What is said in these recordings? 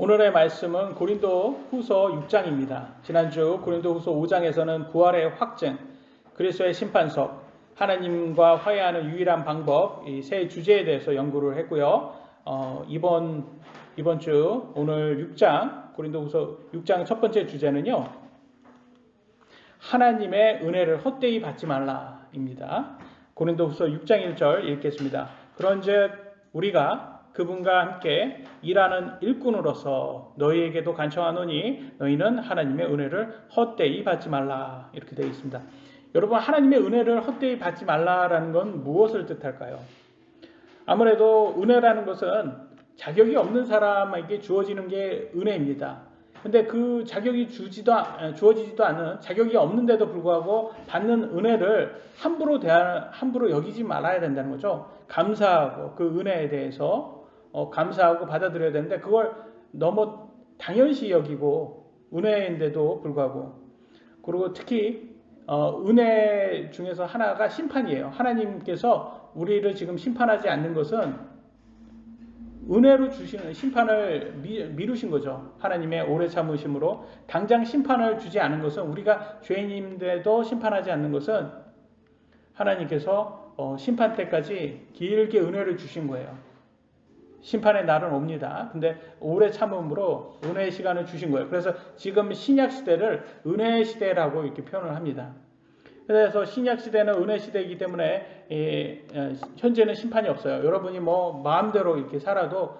오늘의 말씀은 고린도 후서 6장입니다. 지난주 고린도 후서 5장에서는 부활의 확증, 그리스도의 심판석, 하나님과 화해하는 유일한 방법, 이 세 주제에 대해서 연구를 했고요. 이번 주 오늘 6장, 고린도 후서 6장 첫 번째 주제는요. 하나님의 은혜를 헛되이 받지 말라입니다. 고린도 후서 6장 1절 읽겠습니다. 그런즉 우리가 그분과 함께 일하는 일꾼으로서 너희에게도 간청하노니 너희는 하나님의 은혜를 헛되이 받지 말라. 이렇게 되어 있습니다. 여러분, 하나님의 은혜를 헛되이 받지 말라라는 건 무엇을 뜻할까요? 아무래도 은혜라는 것은 자격이 없는 사람에게 주어지는 게 은혜입니다. 근데 그 자격이 주어지지도 않은, 자격이 없는데도 불구하고 받는 은혜를 함부로 여기지 말아야 된다는 거죠. 감사하고 그 은혜에 대해서 감사하고 받아들여야 되는데 그걸 너무 당연시 여기고, 은혜인데도 불구하고, 그리고 특히 은혜 중에서 하나가 심판이에요. 하나님께서 우리를 지금 심판하지 않는 것은 은혜로 주시는 심판을 미루신 거죠. 하나님의 오래 참으심으로 당장 심판을 주지 않은 것은, 우리가 죄인인데도 심판하지 않는 것은 하나님께서 심판 때까지 길게 은혜를 주신 거예요. 심판의 날은 옵니다. 근데 오래 참음으로 은혜의 시간을 주신 거예요. 그래서 지금 신약 시대를 은혜의 시대라고 이렇게 표현을 합니다. 그래서 신약 시대는 은혜 시대이기 때문에 현재는 심판이 없어요. 여러분이 뭐 마음대로 이렇게 살아도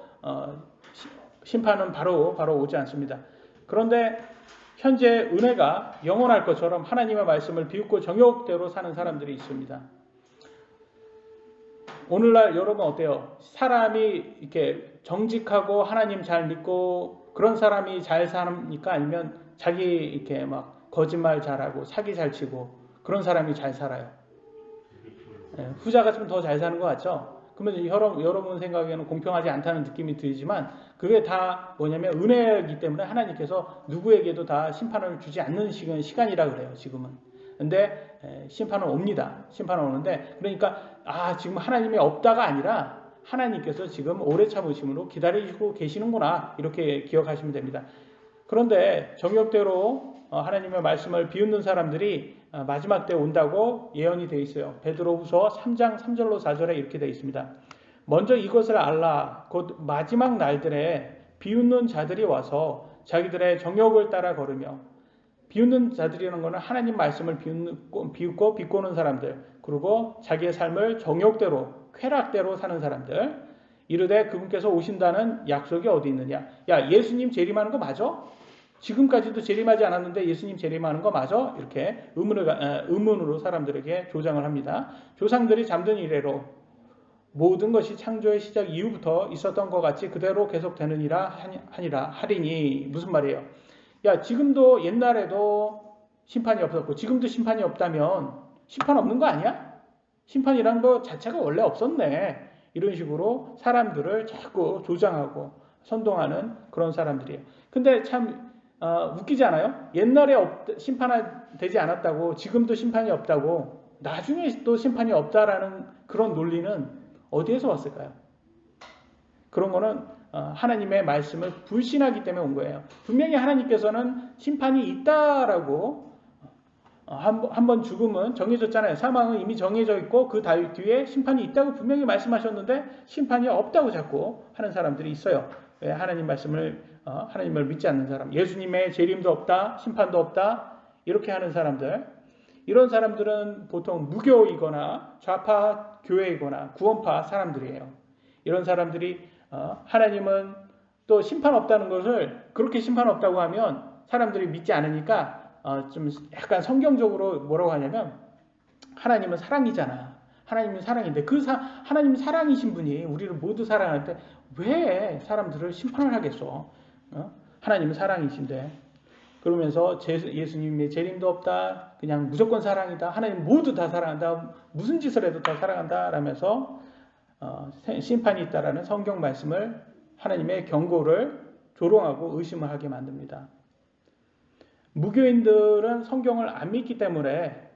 심판은 바로 오지 않습니다. 그런데 현재 은혜가 영원할 것처럼 하나님의 말씀을 비웃고 정욕대로 사는 사람들이 있습니다. 오늘날 여러분 어때요? 사람이 이렇게 정직하고 하나님 잘 믿고 그런 사람이 잘 삽니까? 아니면 자기 이렇게 막 거짓말 잘하고 사기 잘 치고 그런 사람이 잘 살아요? 후자가 좀 더 잘 사는 것 같죠? 그러면 여러분 생각에는 공평하지 않다는 느낌이 들지만 그게 다 뭐냐면 은혜이기 때문에 하나님께서 누구에게도 다 심판을 주지 않는 시간이라 그래요, 지금은. 근데 심판은 옵니다. 심판은 오는데, 그러니까 지금 하나님이 없다가 아니라 하나님께서 지금 오래 참으심으로 기다리시고 계시는구나, 이렇게 기억하시면 됩니다. 그런데 정욕대로 하나님의 말씀을 비웃는 사람들이 마지막 때 온다고 예언이 되어 있어요. 베드로후서 3장 3절로 4절에 이렇게 되어 있습니다. 먼저 이것을 알라. 곧 마지막 날들에 비웃는 자들이 와서 자기들의 정욕을 따라 걸으며, 비웃는 자들이라는 것은 하나님 말씀을 비웃고 비꼬는 사람들, 그리고 자기의 삶을 정욕대로 쾌락대로 사는 사람들, 이르되 그분께서 오신다는 약속이 어디 있느냐? 야, 예수님 재림하는 거 맞아? 지금까지도 재림하지 않았는데 예수님 재림하는 거 맞아? 이렇게 의문으로 사람들에게 조장을 합니다. 조상들이 잠든 이래로 모든 것이 창조의 시작 이후부터 있었던 것 같이 그대로 계속되느니라 하리니. 무슨 말이에요? 야, 지금도 옛날에도 심판이 없었고 지금도 심판이 없다면 심판 없는 거 아니야? 심판이란 거 자체가 원래 없었네. 이런 식으로 사람들을 자꾸 조장하고 선동하는 그런 사람들이에요. 근데 참 웃기지 않아요? 옛날에 심판되지 않았다고 지금도 심판이 없다고 나중에 또 심판이 없다라는 그런 논리는 어디에서 왔을까요? 그런 거는 하나님의 말씀을 불신하기 때문에 온 거예요. 분명히 하나님께서는 심판이 있다라고, 한번 죽음은 정해졌잖아요. 사망은 이미 정해져 있고 그 뒤에 심판이 있다고 분명히 말씀하셨는데 심판이 없다고 자꾸 하는 사람들이 있어요. 왜? 하나님을 믿지 않는 사람, 예수님의 재림도 없다, 심판도 없다, 이렇게 하는 사람들. 이런 사람들은 보통 무교이거나 좌파 교회이거나 구원파 사람들이에요. 이런 사람들이 하나님은 또 심판 없다는 것을, 그렇게 심판 없다고 하면 사람들이 믿지 않으니까 좀 약간 성경적으로 뭐라고 하냐면, 하나님은 사랑이잖아. 하나님은 사랑인데 하나님 사랑이신 분이 우리를 모두 사랑하는데 왜 사람들을 심판을 하겠어? 하나님은 사랑이신데. 그러면서 예수님의 재림도 없다, 그냥 무조건 사랑이다, 하나님 모두 다 사랑한다, 무슨 짓을 해도 다 사랑한다 라면서 심판이 있다라는 성경 말씀을, 하나님의 경고를 조롱하고 의심을 하게 만듭니다. 무교인들은 성경을 안 믿기 때문에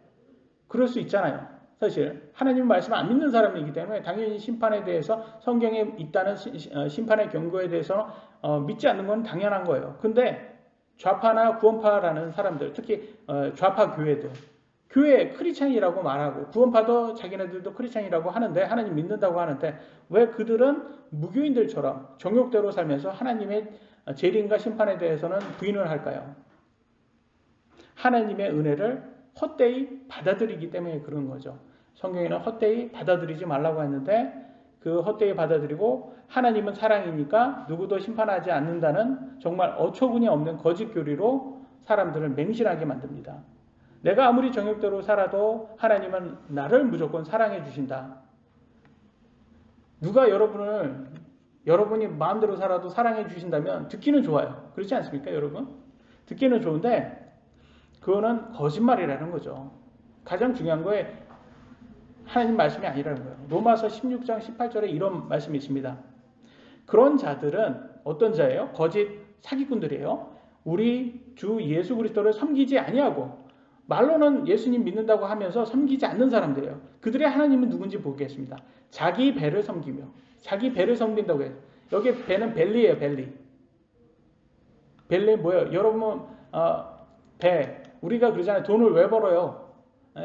그럴 수 있잖아요. 사실 하나님 말씀 안 믿는 사람이기 때문에 당연히 심판에 대해서 성경에 있다는 심판의 경고에 대해서 믿지 않는 건 당연한 거예요. 근데 좌파나 구원파라는 사람들, 특히 좌파 교회들, 교회 크리스찬이라고 말하고 구원파도 자기네들도 크리스찬이라고 하는데 하나님 믿는다고 하는데 왜 그들은 무교인들처럼 정욕대로 살면서 하나님의 재림과 심판에 대해서는 부인을 할까요? 하나님의 은혜를 헛되이 받아들이기 때문에 그런 거죠. 성경에는 헛되이 받아들이지 말라고 했는데 그 헛되이 받아들이고 하나님은 사랑이니까 누구도 심판하지 않는다는 정말 어처구니 없는 거짓 교리로 사람들을 맹신하게 만듭니다. 내가 아무리 정욕대로 살아도 하나님은 나를 무조건 사랑해 주신다. 누가 여러분이 마음대로 살아도 사랑해 주신다면 듣기는 좋아요. 그렇지 않습니까, 여러분? 듣기는 좋은데 그거는 거짓말이라는 거죠. 가장 중요한 거에 하나님 말씀이 아니라는 거예요. 로마서 16장 18절에 이런 말씀이 있습니다. 그런 자들은 어떤 자예요? 거짓 사기꾼들이에요. 우리 주 예수 그리스도를 섬기지 아니하고 말로는 예수님 믿는다고 하면서 섬기지 않는 사람들이에요. 그들의 하나님은 누군지 보겠습니다. 자기 배를 섬기며 자기 배를 섬긴다고 해요. 여기 배는 벨리예요. 벨리 뭐예요? 여러분 배 우리가 그러잖아요. 돈을 왜 벌어요?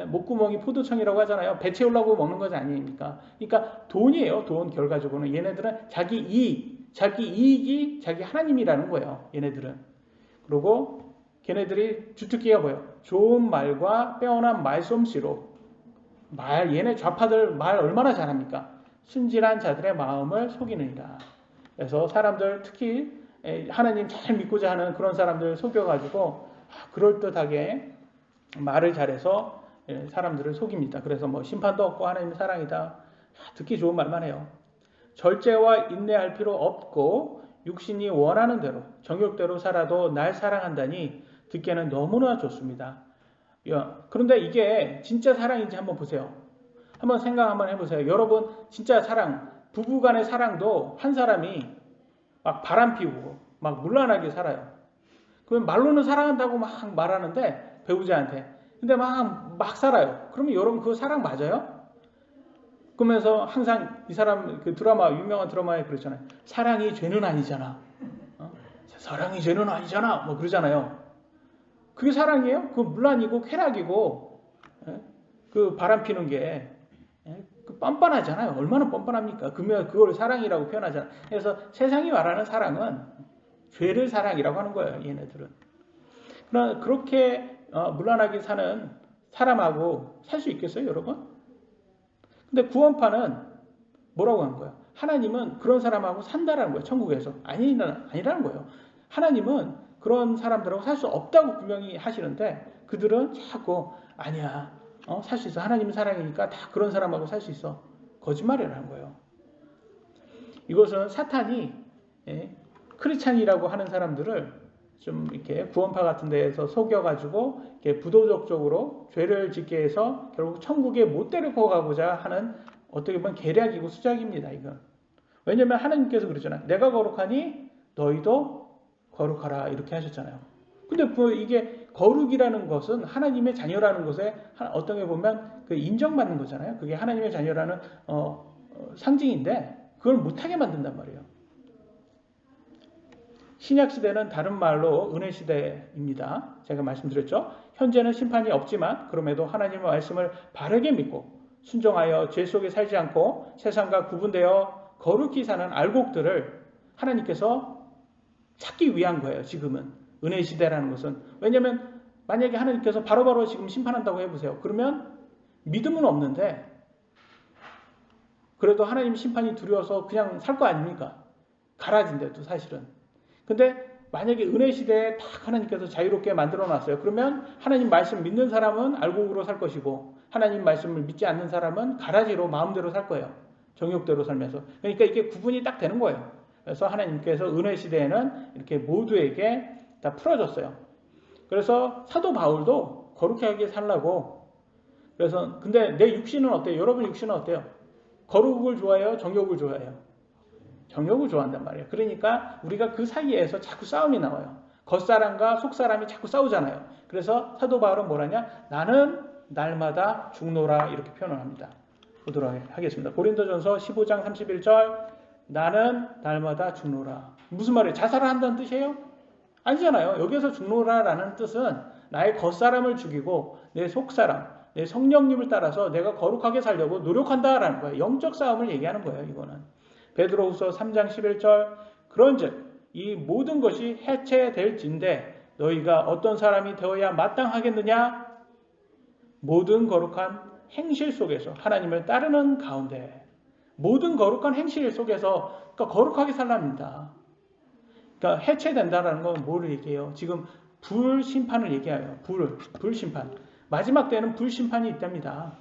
목구멍이 포도청이라고 하잖아요. 배 채우려고 먹는 것이 아닙니까? 그러니까 돈이에요. 돈 결과적으로는 얘네들은 자기 이익이 자기 하나님이라는 거예요. 얘네들은. 그리고 걔네들이 주특기가 뭐예요? 좋은 말과 빼어난 말솜씨로 얘네 좌파들 말 얼마나 잘합니까? 순진한 자들의 마음을 속이느니라. 그래서 사람들 특히 하나님 잘 믿고자 하는 그런 사람들 속여가지고 그럴듯하게 말을 잘해서 사람들을 속입니다. 그래서 뭐 심판도 없고 하나님의 사랑이다. 듣기 좋은 말만 해요. 절제와 인내할 필요 없고 육신이 원하는 대로 정욕대로 살아도 날 사랑한다니 듣기에는 너무나 좋습니다. 그런데 이게 진짜 사랑인지 한번 보세요. 한번 생각 한번 해보세요. 여러분 진짜 사랑, 부부간의 사랑도 한 사람이 막 바람 피우고 막 문란하게 살아요. 그러면 말로는 사랑한다고 막 말하는데 배우자한테 근데 막 살아요. 그러면 여러분 그거 사랑 맞아요? 그러면서 항상 이 사람 그 유명한 드라마에 그러잖아요. 사랑이 죄는 아니잖아. 사랑이 죄는 아니잖아. 뭐 그러잖아요. 그게 사랑이에요? 그거 문란이고 쾌락이고 그 바람 피는 게 뻔뻔하잖아요. 얼마나 뻔뻔합니까? 그러면 그걸 사랑이라고 표현하잖아요. 그래서 세상이 말하는 사랑은 죄를 사랑이라고 하는 거예요. 얘네들은. 그러나 그렇게 문란하게 사는 사람하고 살 수 있겠어요, 여러분? 근데 구원파는 뭐라고 하는 거예요? 하나님은 그런 사람하고 산다라는 거예요, 천국에서. 아니라는 거예요. 하나님은 그런 사람들하고 살 수 없다고 분명히 하시는데 그들은 자꾸 아니야, 살 수 있어. 하나님은 사랑이니까 다 그런 사람하고 살 수 있어. 거짓말이라는 거예요. 이것은 사탄이 크리스찬이라고 하는 사람들을 좀 이렇게 구원파 같은 데에서 속여가지고 이렇게 부도덕적으로 죄를 짓게 해서 결국 천국에 못 데리고 가고자 하는 어떻게 보면 계략이고 수작입니다. 이건. 왜냐하면 하나님께서 그러잖아요. 내가 거룩하니 너희도 거룩하라 이렇게 하셨잖아요. 근데 이게 거룩이라는 것은 하나님의 자녀라는 것에 어떤 게 보면 그 인정받는 거잖아요. 그게 하나님의 자녀라는 상징인데 그걸 못하게 만든단 말이에요. 신약시대는 다른 말로 은혜시대입니다. 제가 말씀드렸죠. 현재는 심판이 없지만 그럼에도 하나님의 말씀을 바르게 믿고 순종하여 죄 속에 살지 않고 세상과 구분되어 거룩히 사는 알곡들을 하나님께서 찾기 위한 거예요. 지금은 은혜시대라는 것은. 왜냐하면 만약에 하나님께서 바로바로 지금 심판한다고 해보세요. 그러면 믿음은 없는데 그래도 하나님 심판이 두려워서 그냥 살 거 아닙니까? 가라진데도 사실은. 근데 만약에 은혜 시대에 딱 하나님께서 자유롭게 만들어 놨어요. 그러면 하나님 말씀 믿는 사람은 알곡으로 살 것이고 하나님 말씀을 믿지 않는 사람은 가라지로 마음대로 살 거예요. 정욕대로 살면서. 그러니까 이게 구분이 딱 되는 거예요. 그래서 하나님께서 은혜 시대에는 이렇게 모두에게 다 풀어줬어요. 그래서 사도 바울도 거룩하게 살라고. 그래서 근데 내 육신은 어때요? 여러분 육신은 어때요? 거룩을 좋아해요? 정욕을 좋아해요? 정욕을 좋아한단 말이에요. 그러니까 우리가 그 사이에서 자꾸 싸움이 나와요. 겉사람과 속사람이 자꾸 싸우잖아요. 그래서 사도 바울은 뭐라냐? 나는 날마다 죽노라 이렇게 표현을 합니다. 보도록 하겠습니다. 고린도전서 15장 31절 나는 날마다 죽노라. 무슨 말이에요? 자살을 한다는 뜻이에요? 아니잖아요. 여기서 죽노라라는 뜻은 나의 겉사람을 죽이고 내 속사람, 내 성령님을 따라서 내가 거룩하게 살려고 노력한다라는 거예요. 영적 싸움을 얘기하는 거예요. 이거는 베드로후서 3장 11절 그런즉 이 모든 것이 해체될진대 너희가 어떤 사람이 되어야 마땅하겠느냐? 모든 거룩한 행실 속에서 하나님을 따르는 가운데 모든 거룩한 행실 속에서 그러니까 거룩하게 살랍니다. 그러니까 해체된다라는 건 뭐를 얘기해요? 지금 불심판을 얘기해요. 불심판. 마지막 때는 불심판이 있답니다.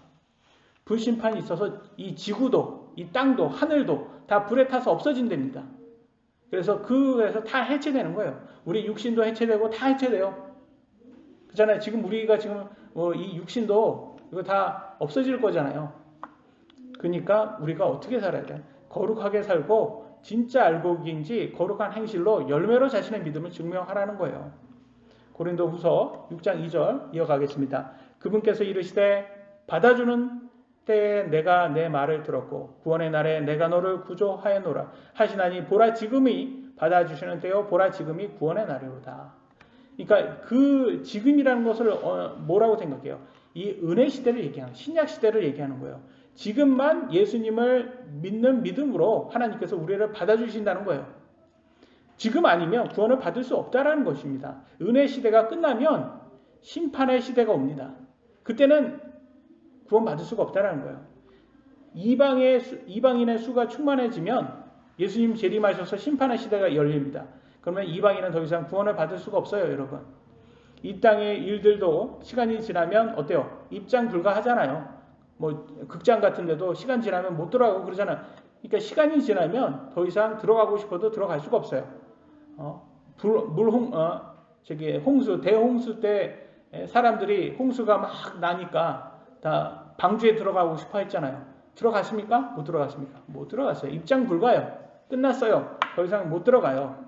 불심판이 있어서 이 지구도 이 땅도 하늘도 다 불에 타서 없어진답니다. 그래서 그에서 다 해체되는 거예요. 우리 육신도 해체되고 다 해체돼요. 그렇잖아요. 지금 우리가 지금 이 육신도 이거 다 없어질 거잖아요. 그러니까 우리가 어떻게 살아야 돼? 거룩하게 살고 진짜 알곡인지 거룩한 행실로 열매로 자신의 믿음을 증명하라는 거예요. 고린도후서 6장 2절 이어가겠습니다. 그분께서 이르시되 받아주는 때에 내가 내 말을 들었고 구원의 날에 내가 너를 구조하였노라 하시나니 보라 지금이 받아주시는 때요 보라 지금이 구원의 날이로다. 그러니까 그 지금이라는 것을 뭐라고 생각해요? 이 은혜 시대를 얘기하는 신약 시대를 얘기하는 거예요. 지금만 예수님을 믿는 믿음으로 하나님께서 우리를 받아주신다는 거예요. 지금 아니면 구원을 받을 수 없다라는 것입니다. 은혜 시대가 끝나면 심판의 시대가 옵니다. 그때는 구원 받을 수가 없다라는 거예요. 이방인의 수가 충만해지면 예수님 재림하셔서 심판의 시대가 열립니다. 그러면 이방인은 더 이상 구원을 받을 수가 없어요, 여러분. 이 땅의 일들도 시간이 지나면 어때요? 입장 불가하잖아요. 뭐 극장 같은 데도 시간 지나면 못 들어가고 그러잖아요. 그러니까 시간이 지나면 더 이상 들어가고 싶어도 들어갈 수가 없어요. 홍수, 대홍수 때 사람들이 홍수가 막 나니까 다 방주에 들어가고 싶어 했잖아요. 들어갔습니까? 못 들어갔습니까? 못 들어갔어요. 입장 불가요. 끝났어요. 더 이상 못 들어가요.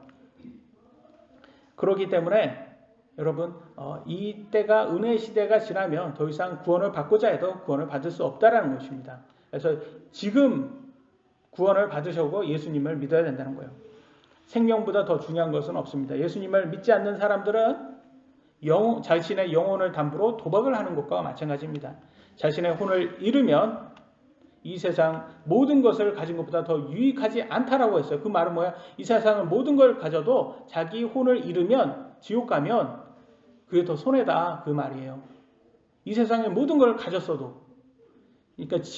그렇기 때문에 여러분 이때가 은혜 시대가 지나면 더 이상 구원을 받고자 해도 구원을 받을 수 없다라는 것입니다. 그래서 지금 구원을 받으셔고 예수님을 믿어야 된다는 거예요. 생명보다 더 중요한 것은 없습니다. 예수님을 믿지 않는 사람들은 자신의 영혼을 담보로 도박을 하는 것과 마찬가지입니다. 자신의 혼을 잃으면 이 세상 모든 것을 가진 것보다 더 유익하지 않다라고 했어요. 그 말은 뭐야? 이 세상은 모든 걸 가져도 자기 혼을 잃으면 지옥 가면 그게 더 손해다 그 말이에요. 이 세상의 모든 걸 가졌어도 그러니까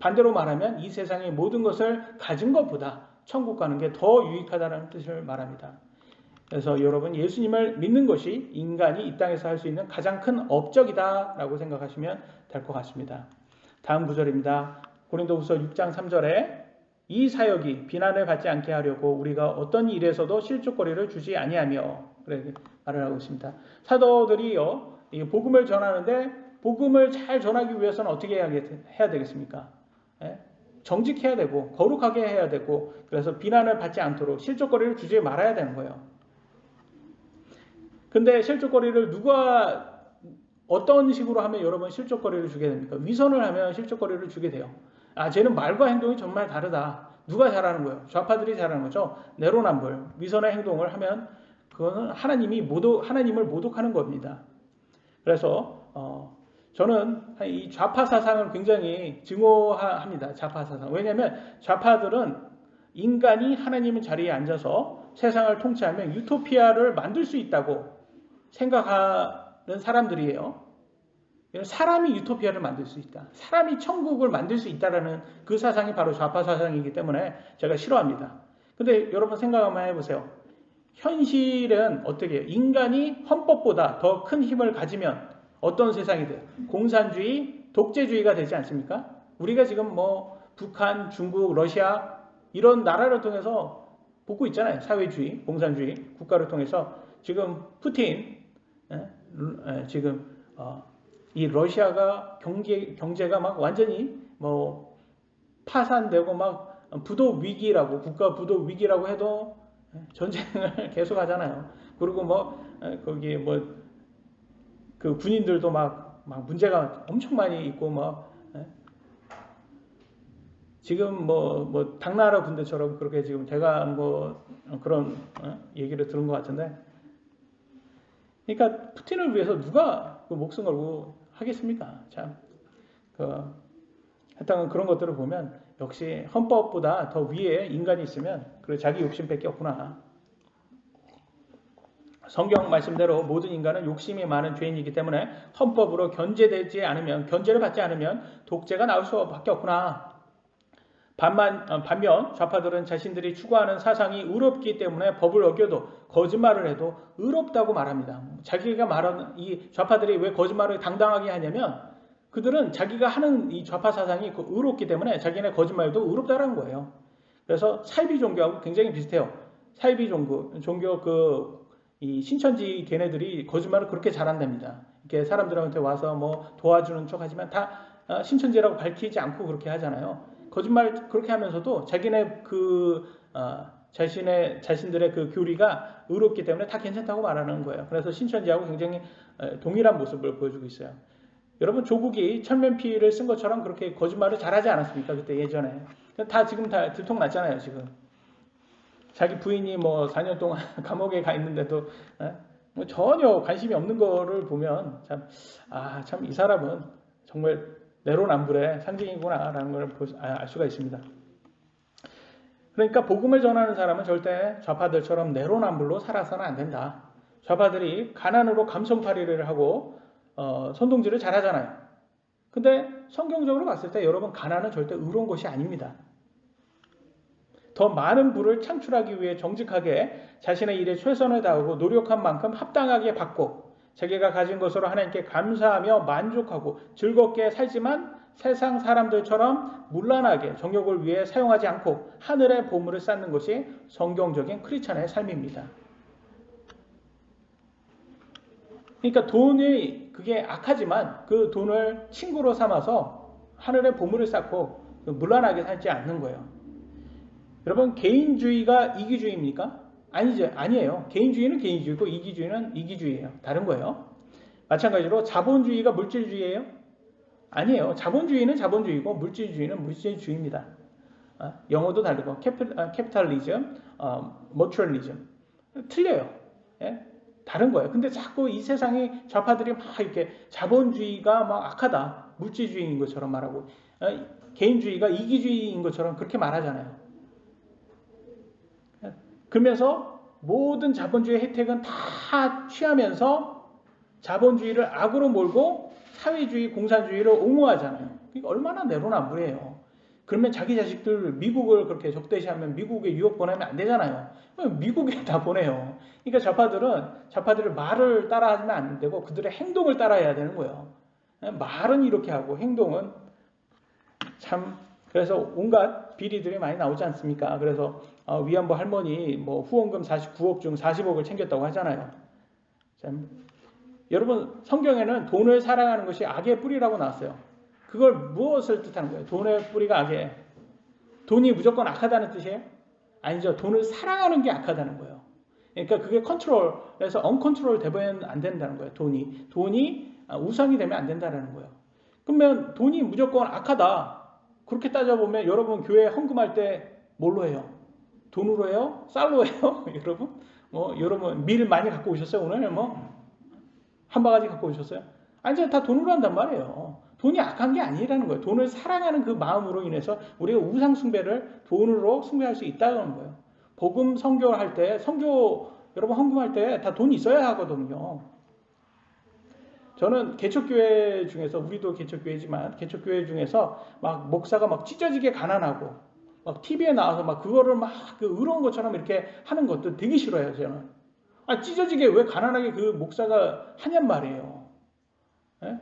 반대로 말하면 이 세상의 모든 것을 가진 것보다 천국 가는 게 더 유익하다는 뜻을 말합니다. 그래서 여러분 예수님을 믿는 것이 인간이 이 땅에서 할 수 있는 가장 큰 업적이다라고 생각하시면 될 것 같습니다. 다음 구절입니다. 고린도후서 6장 3절에 이 사역이 비난을 받지 않게 하려고 우리가 어떤 일에서도 실족거리를 주지 아니하며 그렇게 말을 하고 있습니다. 사도들이요 복음을 전하는데 복음을 잘 전하기 위해서는 어떻게 해야 되겠습니까? 정직해야 되고 거룩하게 해야 되고 그래서 비난을 받지 않도록 실족거리를 주지 말아야 되는 거예요. 근데 실족거리를 누가 어떤 식으로 하면 여러분 실족거리를 주게 됩니까? 위선을 하면 실족거리를 주게 돼요. 쟤는 말과 행동이 정말 다르다. 누가 잘하는 거예요? 좌파들이 잘하는 거죠. 내로남불, 위선의 행동을 하면 그거는 하나님을 모독하는 겁니다. 그래서 저는 이 좌파 사상을 굉장히 증오합니다. 좌파 사상. 왜냐하면 좌파들은 인간이 하나님의 자리에 앉아서 세상을 통치하면 유토피아를 만들 수 있다고 생각하는 사람들이에요. 사람이 유토피아를 만들 수 있다. 사람이 천국을 만들 수 있다라는 그 사상이 바로 좌파 사상이기 때문에 제가 싫어합니다. 근데 여러분 생각 한번 해보세요. 현실은 어떻게 해요? 인간이 헌법보다 더 큰 힘을 가지면 어떤 세상이 돼요? 공산주의, 독재주의가 되지 않습니까? 우리가 지금 뭐 북한, 중국, 러시아 이런 나라를 통해서 보고 있잖아요. 사회주의, 공산주의 국가를 통해서 지금 푸틴 지금 이 러시아가 경제가 막 완전히 뭐 파산되고 막 부도 위기라고 국가 부도 위기라고 해도 전쟁을 계속 하잖아요. 그리고 뭐 거기 뭐 그 군인들도 막 막 문제가 엄청 많이 있고 뭐 예? 지금 뭐 당나라 군대처럼 그렇게 지금 제가 뭐 그런 얘기를 들은 것 같은데, 그러니까 푸틴을 위해서 누가 그 목숨 걸고 하겠습니까? 참, 하여튼 그런 것들을 보면 역시 헌법보다 더 위에 인간이 있으면 그 자기 욕심밖에 없구나. 성경 말씀대로 모든 인간은 욕심이 많은 죄인이기 때문에 헌법으로 견제를 받지 않으면 독재가 나올 수밖에 없구나. 반면 좌파들은 자신들이 추구하는 사상이 의롭기 때문에 법을 어겨도 거짓말을 해도 의롭다고 말합니다. 자기가 말하는 이 좌파들이 왜 거짓말을 당당하게 하냐면 그들은 자기가 하는 이 좌파 사상이 의롭기 때문에 자기네 거짓말도 의롭다라는 거예요. 그래서 사이비 종교하고 굉장히 비슷해요. 사이비 종교 이 신천지 걔네들이 거짓말을 그렇게 잘한답니다. 이렇게 사람들한테 와서 뭐 도와주는 척 하지만 다 신천지라고 밝히지 않고 그렇게 하잖아요. 거짓말 그렇게 하면서도 자기네 자신들의 그 교리가 의롭기 때문에 다 괜찮다고 말하는 거예요. 그래서 신천지하고 굉장히 동일한 모습을 보여주고 있어요. 여러분, 조국이 철면피를 쓴 것처럼 그렇게 거짓말을 잘하지 않았습니까? 그때 예전에. 다 지금 다 들통났잖아요, 지금. 자기 부인이 뭐 4년 동안 감옥에 가 있는데도 뭐 전혀 관심이 없는 거를 보면 참 이 사람은 정말 내로남불의 상징이구나라는 걸 알 수가 있습니다. 그러니까 복음을 전하는 사람은 절대 좌파들처럼 내로남불로 살아서는 안 된다. 좌파들이 가난으로 감성팔이를 하고 선동질을 잘하잖아요. 근데 성경적으로 봤을 때 여러분, 가난은 절대 의로운 것이 아닙니다. 더 많은 부를 창출하기 위해 정직하게 자신의 일에 최선을 다하고 노력한 만큼 합당하게 받고 자기가 가진 것으로 하나님께 감사하며 만족하고 즐겁게 살지만 세상 사람들처럼 문란하게 정욕을 위해 사용하지 않고 하늘의 보물을 쌓는 것이 성경적인 크리스찬의 삶입니다. 그러니까 돈이 그게 악하지만 그 돈을 친구로 삼아서 하늘의 보물을 쌓고 문란하게 살지 않는 거예요. 여러분, 개인주의가 이기주의입니까? 아니에요. 개인주의는 개인주의고 이기주의는 이기주의예요. 다른 거예요. 마찬가지로 자본주의가 물질주의예요? 아니에요. 자본주의는 자본주의고 물질주의는 물질주의입니다. 영어도 다르고 캐피탈리즘, 머추럴리즘 틀려요. 예? 다른 거예요. 근데 자꾸 이 세상이 좌파들이 막 이렇게 자본주의가 막 악하다, 물질주의인 것처럼 말하고 개인주의가 이기주의인 것처럼 그렇게 말하잖아요. 그러면서 모든 자본주의 혜택은 다 취하면서 자본주의를 악으로 몰고 사회주의, 공산주의를 옹호하잖아요. 이게 얼마나 내로남불이에요. 그러면 자기 자식들 미국을 그렇게 적대시하면 미국에 유학 보내면 안 되잖아요. 미국에 다 보내요. 그러니까 좌파들을 말을 따라하면 안 되고 그들의 행동을 따라해야 되는 거예요. 말은 이렇게 하고 행동은 참, 그래서 온갖 비리들이 많이 나오지 않습니까? 그래서 위안부 할머니 뭐 후원금 49억 중 40억을 챙겼다고 하잖아요. 참, 여러분, 성경에는 돈을 사랑하는 것이 악의 뿌리라고 나왔어요. 그걸 무엇을 뜻하는 거예요? 돈의 뿌리가 악이에요. 돈이 무조건 악하다는 뜻이에요? 아니죠. 돈을 사랑하는 게 악하다는 거예요. 그러니까 그게 컨트롤에서 언컨트롤 되면 안 된다는 거예요. 돈이 우상이 되면 안 된다는 거예요. 그러면 돈이 무조건 악하다, 그렇게 따져보면 여러분 교회 헌금할 때 뭘로 해요? 돈으로 해요? 쌀로 해요? 여러분 밀 많이 갖고 오셨어요? 오늘 한 바가지 갖고 오셨어요? 아니, 다 돈으로 한단 말이에요. 돈이 악한 게 아니라는 거예요. 돈을 사랑하는 그 마음으로 인해서 우리가 우상 숭배를 돈으로 숭배할 수 있다는 거예요. 복음 선교할 때, 여러분 헌금할 때 다 돈이 있어야 하거든요. 저는 개척교회 중에서, 우리도 개척교회지만 개척교회 중에서 막 목사가 막 찢어지게 가난하고 막 TV에 나와서 막 그거를 막 의로운 것처럼 이렇게 하는 것도 되게 싫어요, 저는. 찢어지게 왜 가난하게 그 목사가 하냔 말이에요. 예?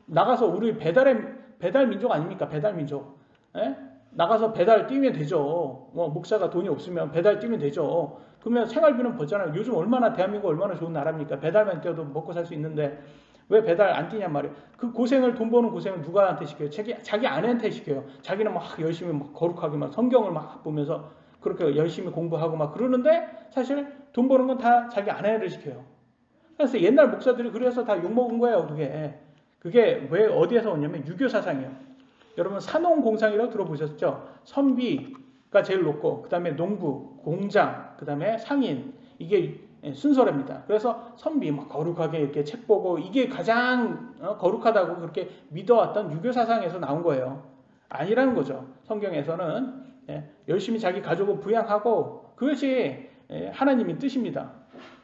나가서 우리 배달 민족 아닙니까? 배달 민족. 예? 나가서 배달 뛰면 되죠. 목사가 돈이 없으면 배달 뛰면 되죠. 그러면 생활비는 벌잖아요. 요즘 대한민국 얼마나 좋은 나라입니까? 배달만 뛰어도 먹고 살 수 있는데 왜 배달 안 뛰냔 말이에요. 그 돈 버는 고생을 누구한테 시켜요? 자기 아내한테 시켜요. 자기는 막 열심히 막 거룩하게 막 성경을 막 보면서 그렇게 열심히 공부하고 막 그러는데 사실 돈 버는 건 다 자기 아내를 시켜요. 그래서 옛날 목사들이 그래서 다 욕먹은 거예요, 그게. 그게 왜 어디에서 오냐면 유교 사상이에요. 여러분 산농공상이라고 들어보셨죠? 선비가 제일 높고 그 다음에 농부, 공장, 그 다음에 상인 이게 순서랍니다. 그래서 선비 막 거룩하게 이렇게 책 보고 이게 가장 거룩하다고 그렇게 믿어왔던 유교 사상에서 나온 거예요. 아니라는 거죠. 성경에서는 열심히 자기 가족을 부양하고 그것이 하나님의 뜻입니다.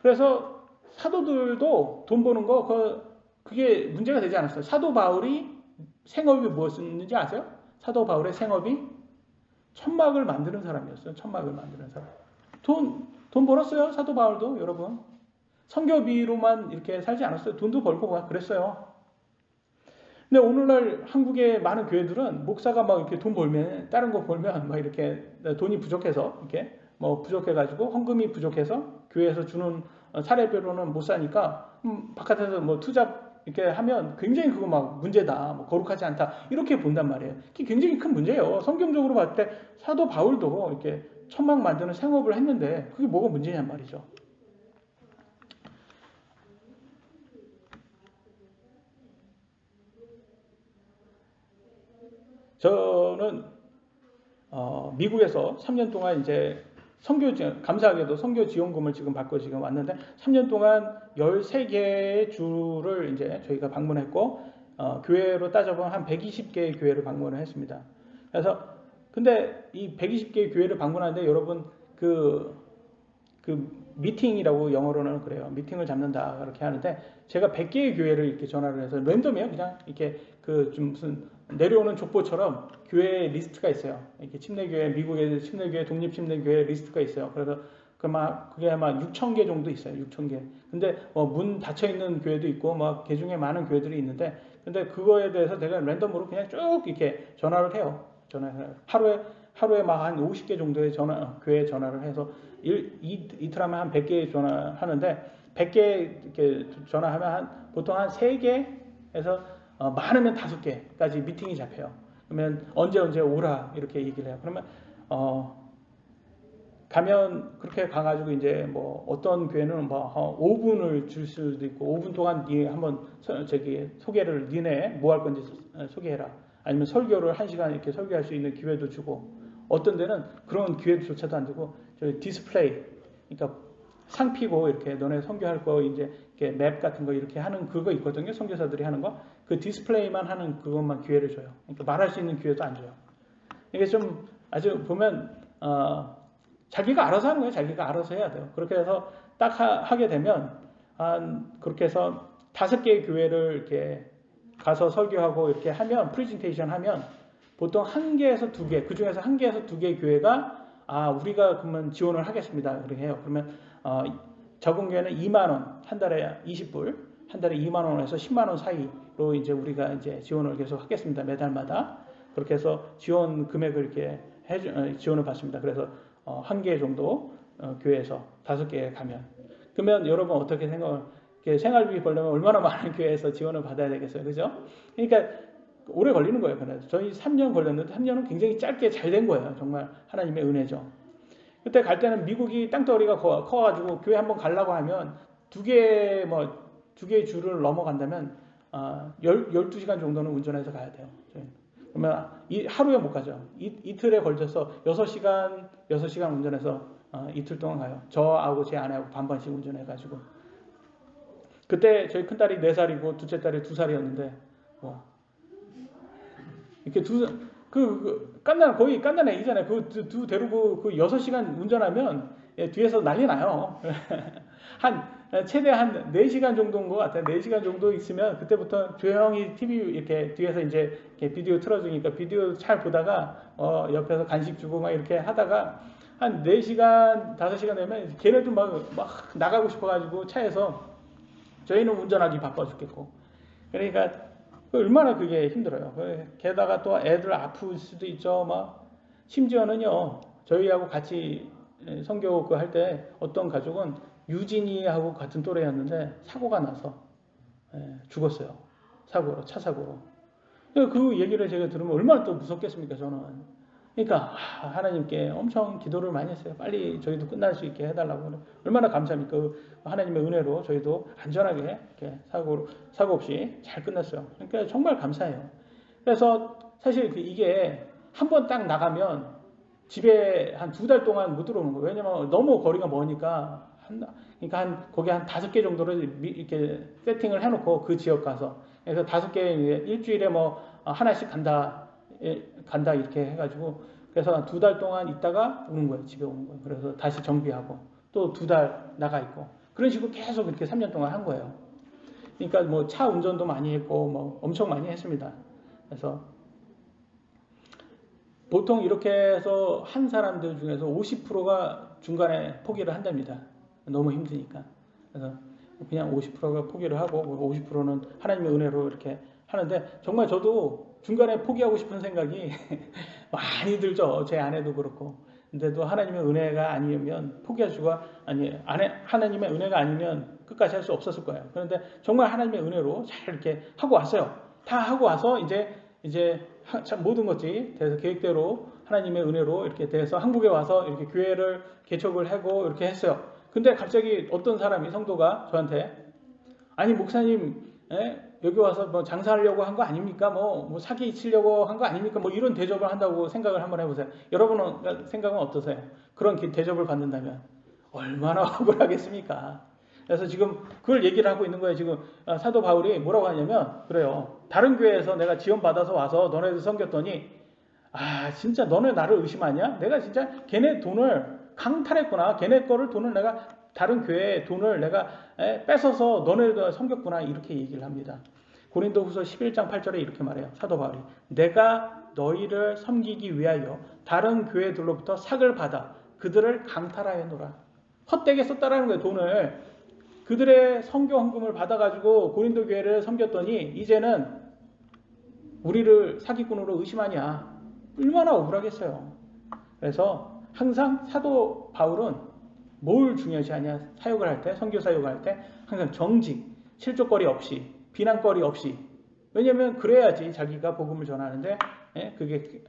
그래서 사도들도 돈 버는 거 그게 문제가 되지 않았어요. 사도 바울이 생업이 무엇이었는지 아세요? 사도 바울의 생업이 천막을 만드는 사람이었어요. 천막을 만드는 사람. 돈 벌었어요. 사도 바울도 여러분. 선교비로만 이렇게 살지 않았어요. 돈도 벌고 막 그랬어요. 근데 오늘날 한국의 많은 교회들은 목사가 막 이렇게 돈 벌면 다른 거 벌면 막 이렇게 돈이 부족해서 이렇게 뭐 부족해가지고 헌금이 부족해서 교회에서 주는 사례별로는 못 사니까 바깥에서 뭐 투자 이렇게 하면 굉장히 그거 막 문제다, 뭐 거룩하지 않다 이렇게 본단 말이에요. 그게 굉장히 큰 문제예요. 성경적으로 봤을 때 사도 바울도 이렇게 천막 만드는 생업을 했는데 그게 뭐가 문제냔 말이죠. 저는 미국에서 3년 동안 이제 감사하게도 선교 지원금을 지금 받고 지금 왔는데 3년 동안 13개의 주를 이제 저희가 방문했고 교회로 따져보면 한 120개의 교회를 방문을 했습니다. 그래서 근데 이 120개의 교회를 방문하는데 여러분 그 미팅이라고 영어로는 그래요. 미팅을 잡는다 그렇게 하는데 제가 100개의 교회를 이렇게 전화를 해서 랜덤이에요. 그냥 이렇게 좀 무슨 내려오는 족보처럼 교회 리스트가 있어요. 이렇게 침례교회, 미국의 침례교회, 독립침례교회 리스트가 있어요. 그래서 그게 아마 6,000개 정도 있어요. 6,000개. 근데 문 닫혀 있는 교회도 있고 막 개중에 많은 교회들이 있는데 근데 그거에 대해서 내가 랜덤으로 그냥 쭉 이렇게 전화를 해요. 하루에 막 한 50개 정도의 교회 전화를 해서 이틀 하면 한 100개 전화하는데 100개 이렇게 전화하면 보통 한 3개에서 많으면 5개까지 미팅이 잡혀요. 그러면 언제 오라 이렇게 얘기를 해요. 그러면 가면 그렇게 가가지고 이제 뭐 어떤 교회는 뭐 5분을 줄 수도 있고 5분 동안 니 한번 소개를 니네 뭐 할 건지 소개해라. 아니면 설교를 1시간 이렇게 설교할 수 있는 기회도 주고 어떤 데는 그런 기회조차도 안 주고 디스플레이 그러니까 상 피고 이렇게 너네 선교할 거 이제 이렇게 맵 같은 거 이렇게 하는 그거 있거든요. 선교사들이 하는 거. 그 디스플레이만 하는 그것만 기회를 줘요. 그러니까 말할 수 있는 기회도 안 줘요. 이게 좀 아주 보면 자기가 알아서 하는 거예요. 자기가 알아서 해야 돼요. 그렇게 해서 딱 하게 되면 그렇게 해서 5개의 교회를 이렇게 가서 설교하고 이렇게 하면 프레젠테이션 하면 보통 1개에서 2개 그 중에서 1개에서 2개 교회가 우리가 그러면 지원을 하겠습니다. 그렇게 해요. 그러면 적은 교회는 2만 원, 한 달에 20불, 한 달에 2만 원에서 10만 원 사이로 이제 우리가 이제 지원을 계속 하겠습니다. 매달마다 그렇게 해서 지원 금액을 이렇게 지원을 받습니다. 그래서 1개 정도 교회에서 5개에 가면 그러면 여러분 어떻게 생활비 벌려면 얼마나 많은 교회에서 지원을 받아야 되겠어요, 그죠? 그러니까 오래 걸리는 거예요. 그래서 저희 3년 걸렸는데 3년은 굉장히 짧게 잘 된 거예요. 정말 하나님의 은혜죠. 그때 갈 때는 미국이 땅덩어리가 커가지고 교회 한번 가려고 하면 2개 주를 넘어간다면 12시간 정도는 운전해서 가야 돼요. 그러면 하루에 못 가죠. 이틀에 걸쳐서 6시간 운전해서 이틀 동안 가요. 저하고 제 아내하고 반반씩 운전해가지고. 그때 저희 큰딸이 4살이고 둘째 딸이 2살이었는데 이렇게 거의 깐난 애기잖아요. 두 데리고 6시간 운전하면 뒤에서 난리 나요. 최대 한 4시간 정도인 것 같아요. 4시간 정도 있으면 그때부터 조용히 TV 이렇게 뒤에서 이제 이렇게 비디오 틀어주니까 비디오 잘 보다가 옆에서 간식 주고 막 이렇게 하다가 한 4시간, 5시간 되면 걔네도 막 나가고 싶어가지고 차에서 저희는 운전하기 바빠 죽겠고. 그러니까 얼마나 그게 힘들어요. 게다가 또 애들 아플 수도 있죠. 심지어는요, 저희하고 같이 선교 할 때 어떤 가족은 유진이하고 같은 또래였는데 사고가 나서 죽었어요. 차 사고로. 그 얘기를 제가 들으면 얼마나 또 무섭겠습니까, 저는. 그러니까 하나님께 엄청 기도를 많이 했어요. 빨리 저희도 끝날 수 있게 해달라고. 얼마나 감사합니까? 그 하나님의 은혜로 저희도 안전하게 이렇게 사고 없이 잘 끝났어요. 그러니까 정말 감사해요. 그래서 사실 이게 한 번 딱 나가면 집에 한 2달 동안 못 들어오는 거예요. 왜냐면 너무 거리가 머니까 그러니까 거기 한 5개 정도를 이렇게 세팅을 해놓고 그 지역 가서 그래서 5개 일주일에 뭐 하나씩 간다 이렇게 해가지고 그래서 2달 동안 있다가 오는 거예요. 집에 오는 거예요. 그래서 다시 정비하고 또 2달 나가 있고 그런 식으로 계속 이렇게 3년 동안 한 거예요. 그러니까 뭐 차 운전도 많이 했고 뭐 엄청 많이 했습니다. 그래서 보통 이렇게 해서 한 사람들 중에서 50%가 중간에 포기를 한답니다. 너무 힘드니까. 그래서 그냥 50%가 포기를 하고 50%는 하나님의 은혜로 이렇게 하는데 정말 저도 중간에 포기하고 싶은 생각이 많이 들죠. 제 아내도 그렇고. 근데도 하나님의 은혜가 아니면 포기할 수가 하나님의 은혜가 아니면 끝까지 할 수 없었을 거예요. 그런데 정말 하나님의 은혜로 잘 이렇게 하고 왔어요. 다 하고 와서 이제 모든 것이 돼서 계획대로 하나님의 은혜로 이렇게 돼서 한국에 와서 이렇게 교회를 개척을 하고 이렇게 했어요. 근데 갑자기 어떤 사람이 성도가 저한테 아니 목사님 여기 와서 뭐 장사하려고 한 거 아닙니까? 뭐 사기 치려고 한 거 아닙니까? 뭐 이런 대접을 한다고 생각을 한번 해보세요. 여러분은 생각은 어떠세요? 그런 대접을 받는다면 얼마나 억울하겠습니까? 그래서 지금 그걸 얘기를 하고 있는 거예요. 지금 사도 바울이 뭐라고 하냐면 그래요. 다른 교회에서 내가 지원받아서 와서 너네들 섬겼더니 진짜 너네 나를 의심하냐? 내가 진짜 걔네 돈을 강탈했구나. 걔네 거를 돈을 내가 다른 교회의 돈을 내가 뺏어서 너네들 섬겼구나. 이렇게 얘기를 합니다. 고린도후서 11장 8절에 이렇게 말해요. 사도 바울이 내가 너희를 섬기기 위하여 다른 교회들로부터 삭을 받아 그들을 강탈하여 놓으라. 헛되게 썼다라는 거예요. 돈을. 그들의 선교 헌금을 받아가지고 고린도 교회를 섬겼더니 이제는 우리를 사기꾼으로 의심하냐. 얼마나 억울하겠어요. 그래서 항상 사도 바울은 뭘 중요시하냐. 사역을 할 때, 선교 사역을 할 때 항상 정직, 실족거리 없이, 비난거리 없이. 왜냐하면 그래야지 자기가 복음을 전하는데 그게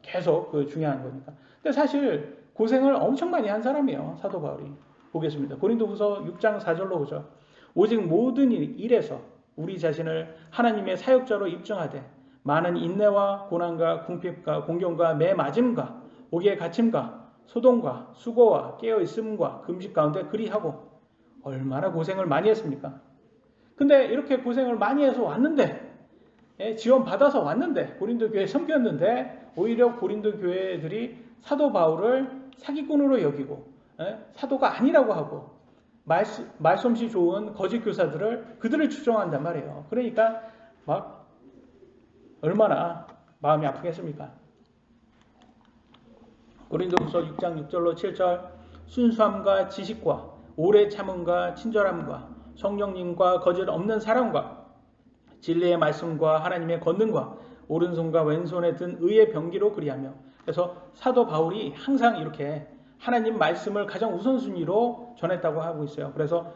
계속 중요한 거니까. 근데 사실 고생을 엄청 많이 한 사람이에요. 사도 바울이. 보겠습니다. 고린도후서 6장 4절로 보죠. 오직 모든 일에서 우리 자신을 하나님의 사역자로 입증하되 많은 인내와 고난과 궁핍과 공경과 매맞음과 옥의 갇힘과 소동과 수고와 깨어있음과 금식 가운데 그리하고 얼마나 고생을 많이 했습니까? 근데 이렇게 고생을 많이 해서 왔는데 지원받아서 왔는데 고린도 교회에 섬겼는데 오히려 고린도 교회들이 사도 바울을 사기꾼으로 여기고 사도가 아니라고 하고 말솜씨 좋은 거짓 교사들을 그들을 추종한단 말이에요. 그러니까 막 얼마나 마음이 아프겠습니까? 고린도후서 6장 6절로 7절 순수함과 지식과 오래 참음과 친절함과 성령님과 거짓 없는 사랑과 진리의 말씀과 하나님의 권능과 오른손과 왼손에 든 의의 병기로 그리하며 그래서 사도 바울이 항상 이렇게 하나님 말씀을 가장 우선순위로 전했다고 하고 있어요. 그래서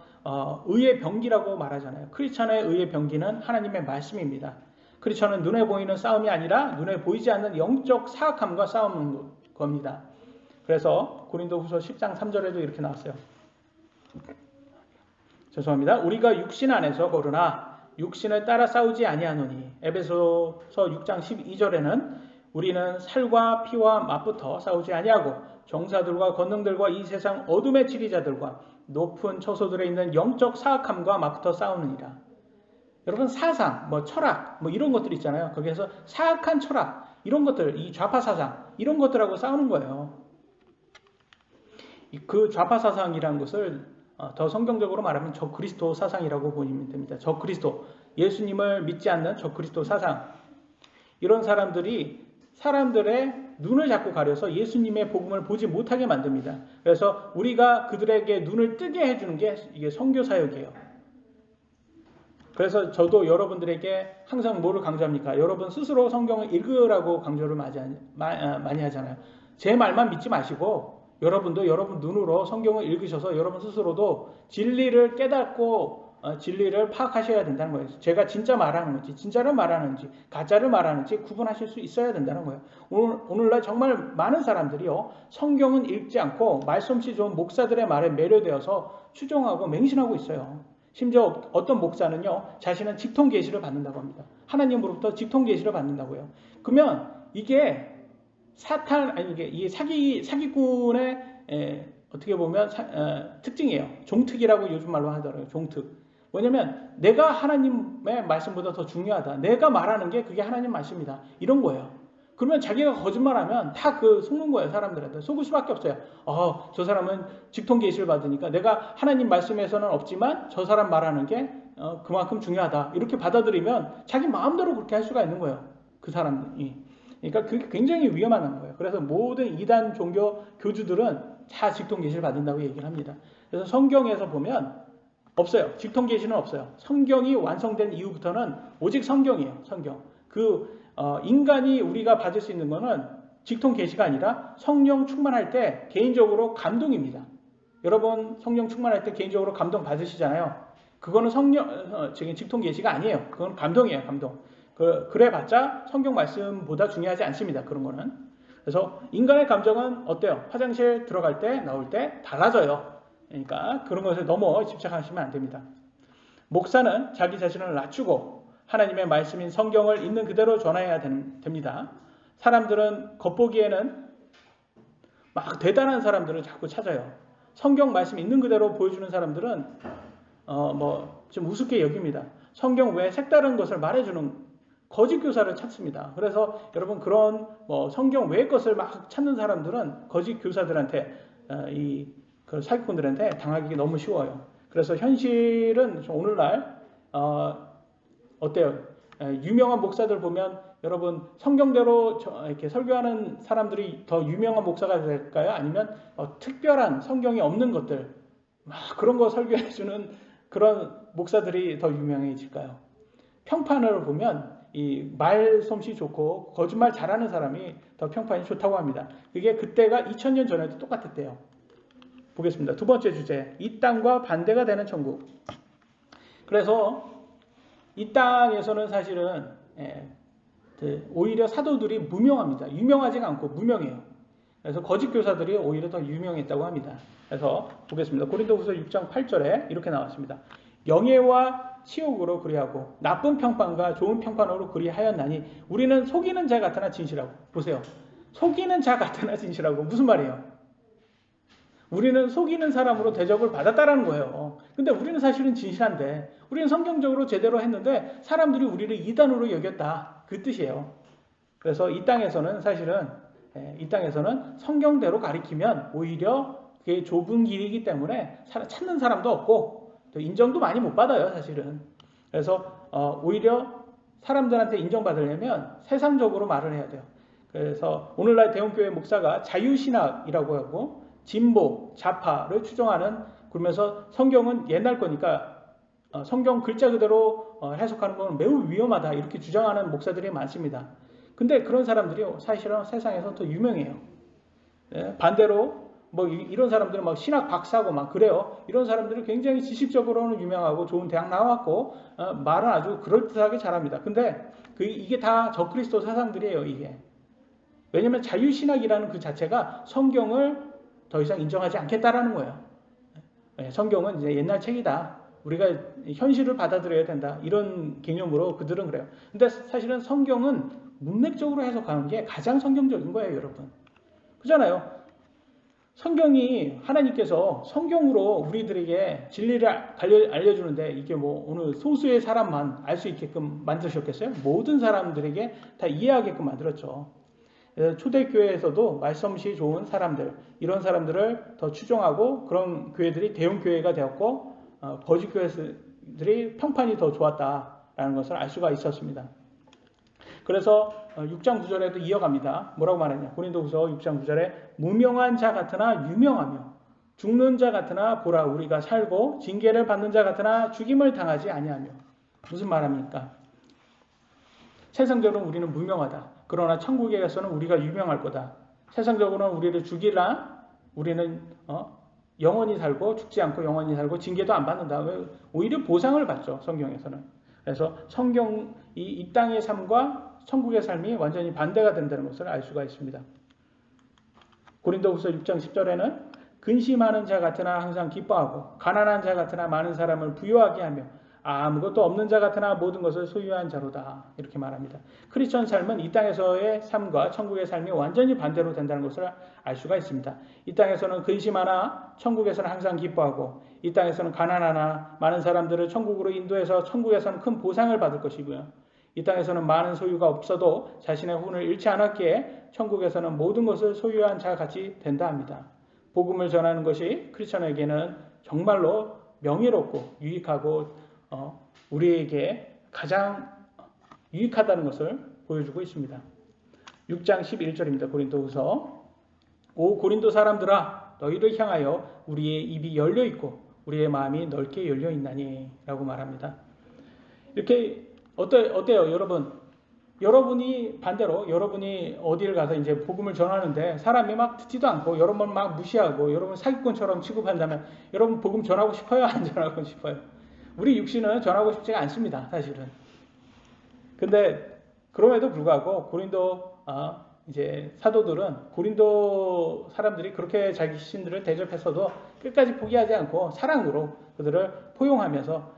의의 병기라고 말하잖아요. 크리스찬의 의의 병기는 하나님의 말씀입니다. 크리스찬은 눈에 보이는 싸움이 아니라 눈에 보이지 않는 영적 사악함과 싸우는 겁니다. 그래서 고린도후서 10장 3절에도 이렇게 나왔어요. 죄송합니다. 우리가 육신 안에서 거르나 육신을 따라 싸우지 아니하노니 에베소서 6장 12절에는 우리는 살과 피와 맞붙어 싸우지 아니하고 정사들과 권능들과 이 세상 어둠의 지리자들과 높은 처소들에 있는 영적 사악함과 맞붙어 싸우느니라. 여러분 사상, 철학, 이런 것들 있잖아요. 거기에서 사악한 철학, 이런 것들, 이 좌파 사상, 이런 것들하고 싸우는 거예요. 그 좌파 사상이라는 것을 더 성경적으로 말하면 적그리스도 사상이라고 보시면 됩니다. 적그리스도, 예수님을 믿지 않는 적그리스도 사상. 이런 사람들이 사람들의 눈을 자꾸 가려서 예수님의 복음을 보지 못하게 만듭니다. 그래서 우리가 그들에게 눈을 뜨게 해주는 게 이게 선교사역이에요. 그래서 저도 여러분들에게 항상 뭐를 강조합니까? 여러분 스스로 성경을 읽으라고 강조를 많이 하잖아요. 제 말만 믿지 마시고 여러분도 여러분 눈으로 성경을 읽으셔서 여러분 스스로도 진리를 깨닫고 진리를 파악하셔야 된다는 거예요. 제가 진짜 말하는 건지, 진짜를 말하는지, 가짜를 말하는지 구분하실 수 있어야 된다는 거예요. 오늘날 정말 많은 사람들이요, 성경은 읽지 않고 말솜씨 좋은 목사들의 말에 매료되어서 추종하고 맹신하고 있어요. 심지어 어떤 목사는요, 자신은 직통 계시를 받는다고 합니다. 하나님으로부터 직통 계시를 받는다고요. 그러면 이게 이게 사기꾼의 어떻게 보면 특징이에요. 종특이라고 요즘 말로 하더라고요. 종특. 뭐냐면 내가 하나님의 말씀보다 더 중요하다. 내가 말하는 게 그게 하나님 말씀이다. 이런 거예요. 그러면 자기가 거짓말하면 다 속는 거예요. 사람들한테. 속을 수밖에 없어요. 저 사람은 직통 계시를 받으니까 내가 하나님 말씀에서는 없지만 저 사람 말하는 게 그만큼 중요하다. 이렇게 받아들이면 자기 마음대로 그렇게 할 수가 있는 거예요. 그 사람이. 그러니까 그게 굉장히 위험한 거예요. 그래서 모든 이단 종교 교주들은 다 직통 계시를 받는다고 얘기를 합니다. 그래서 성경에서 보면 없어요. 직통 계시는 없어요. 성경이 완성된 이후부터는 오직 성경이에요. 성경. 인간이 우리가 받을 수 있는 거는 직통 계시가 아니라 성령 충만할 때 개인적으로 감동입니다. 여러분 성령 충만할 때 개인적으로 감동 받으시잖아요. 그거는 직통 계시가 아니에요. 그건 감동이에요. 감동. 그래봤자 성경 말씀보다 중요하지 않습니다. 그런 거는. 그래서 인간의 감정은 어때요? 화장실 들어갈 때 나올 때 달라져요. 그러니까 그런 것에 너무 집착하시면 안 됩니다. 목사는 자기 자신을 낮추고 하나님의 말씀인 성경을 있는 그대로 전해야 됩니다. 사람들은 겉보기에는 막 대단한 사람들을 자꾸 찾아요. 성경 말씀 있는 그대로 보여주는 사람들은 좀 우습게 여깁니다. 성경 외에 색다른 것을 말해주는 거짓 교사를 찾습니다. 그래서 여러분 그런 성경 외의 것을 막 찾는 사람들은 거짓 교사들한테 그 사기꾼들한테 당하기 너무 쉬워요. 그래서 현실은 오늘날 어때요? 유명한 목사들 보면 여러분 성경대로 이렇게 설교하는 사람들이 더 유명한 목사가 될까요? 아니면 특별한 성경이 없는 것들 막 그런 거 설교해주는 그런 목사들이 더 유명해질까요? 평판을 보면 이 말솜씨 좋고 거짓말 잘하는 사람이 더 평판이 좋다고 합니다. 그게 그때가 2000년 전에도 똑같았대요. 보겠습니다. 두 번째 주제, 이 땅과 반대가 되는 천국. 그래서 이 땅에서는 사실은 오히려 사도들이 무명합니다. 유명하지가 않고 무명해요. 그래서 거짓 교사들이 오히려 더 유명했다고 합니다. 그래서 보겠습니다. 고린도후서 6장 8절에 이렇게 나왔습니다. 영예와 치욕으로 그리하고 나쁜 평판과 좋은 평판으로 그리하였나니 우리는 속이는 자 같으나 진실하고. 보세요. 속이는 자 같으나 진실하고. 무슨 말이에요? 우리는 속이는 사람으로 대접을 받았다라는 거예요. 근데 우리는 사실은 진실한데 우리는 성경적으로 제대로 했는데 사람들이 우리를 이단으로 여겼다. 그 뜻이에요. 그래서 이 땅에서는 사실은 성경대로 가리키면 오히려 그게 좁은 길이기 때문에 찾는 사람도 없고 또 인정도 많이 못 받아요. 사실은. 그래서 오히려 사람들한테 인정받으려면 세상적으로 말을 해야 돼요. 그래서 오늘날 대형교회 목사가 자유신학이라고 하고 진보, 좌파를 추종하는, 그러면서 성경은 옛날 거니까 성경 글자 그대로 해석하는 건 매우 위험하다 이렇게 주장하는 목사들이 많습니다. 근데 그런 사람들이 사실은 세상에서 더 유명해요. 반대로 이런 사람들은 막 신학 박사고 막 그래요. 이런 사람들은 굉장히 지식적으로는 유명하고 좋은 대학 나왔고 말은 아주 그럴듯하게 잘합니다. 근데 이게 다 적그리스도 사상들이에요. 이게. 왜냐하면 자유신학이라는 그 자체가 성경을 더 이상 인정하지 않겠다라는 거예요. 성경은 이제 옛날 책이다. 우리가 현실을 받아들여야 된다. 이런 개념으로 그들은 그래요. 근데 사실은 성경은 문맥적으로 해석하는 게 가장 성경적인 거예요, 여러분. 그렇잖아요. 성경이 하나님께서 성경으로 우리들에게 진리를 알려주는데 이게 오늘 소수의 사람만 알 수 있게끔 만드셨겠어요? 모든 사람들에게 다 이해하게끔 만들었죠. 초대교회에서도 말씀이 좋은 사람들, 이런 사람들을 더 추종하고 그런 교회들이 대형교회가 되었고 거짓 교회들이 평판이 더 좋았다라는 것을 알 수가 있었습니다. 그래서 6장 9절에도 이어갑니다. 뭐라고 말했냐? 고린도후서 6장 9절에 무명한 자 같으나 유명하며 죽는 자 같으나 보라 우리가 살고 징계를 받는 자 같으나 죽임을 당하지 아니하며. 무슨 말합니까? 세상적으로는 우리는 무명하다. 그러나 천국에 가서는 우리가 유명할 거다. 세상적으로는 우리를 죽이나 우리는 영원히 살고 죽지 않고 영원히 살고 징계도 안 받는다. 오히려 보상을 받죠. 성경에서는. 그래서 이 땅의 삶과 천국의 삶이 완전히 반대가 된다는 것을 알 수가 있습니다. 고린도후서 6장 10절에는 근심하는 자 같으나 항상 기뻐하고 가난한 자 같으나 많은 사람을 부유하게 하며 아무것도 없는 자 같으나 모든 것을 소유한 자로다. 이렇게 말합니다. 크리스천 삶은 이 땅에서의 삶과 천국의 삶이 완전히 반대로 된다는 것을 알 수가 있습니다. 이 땅에서는 근심하나 천국에서는 항상 기뻐하고 이 땅에서는 가난하나 많은 사람들을 천국으로 인도해서 천국에서는 큰 보상을 받을 것이고요. 이 땅에서는 많은 소유가 없어도 자신의 혼을 잃지 않았기에 천국에서는 모든 것을 소유한 자 같이 된다 합니다. 복음을 전하는 것이 크리스천에게는 정말로 명예롭고 유익하고 우리에게 가장 유익하다는 것을 보여주고 있습니다. 6장 11절입니다. 고린도후서. 오 고린도 사람들아 너희를 향하여 우리의 입이 열려 있고 우리의 마음이 넓게 열려 있나니 라고 말합니다. 이렇게 어때요 여러분? 여러분이 반대로 여러분이 어디를 가서 이제 복음을 전하는데 사람이 막 듣지도 않고 여러분 막 무시하고 여러분 사기꾼처럼 취급한다면 여러분 복음 전하고 싶어요? 안 전하고 싶어요? 우리 육신은 전하고 싶지가 않습니다. 사실은. 근데 그럼에도 불구하고 고린도 이제 사도들은 고린도 사람들이 그렇게 자기 신들을 대접해서도 끝까지 포기하지 않고 사랑으로 그들을 포용하면서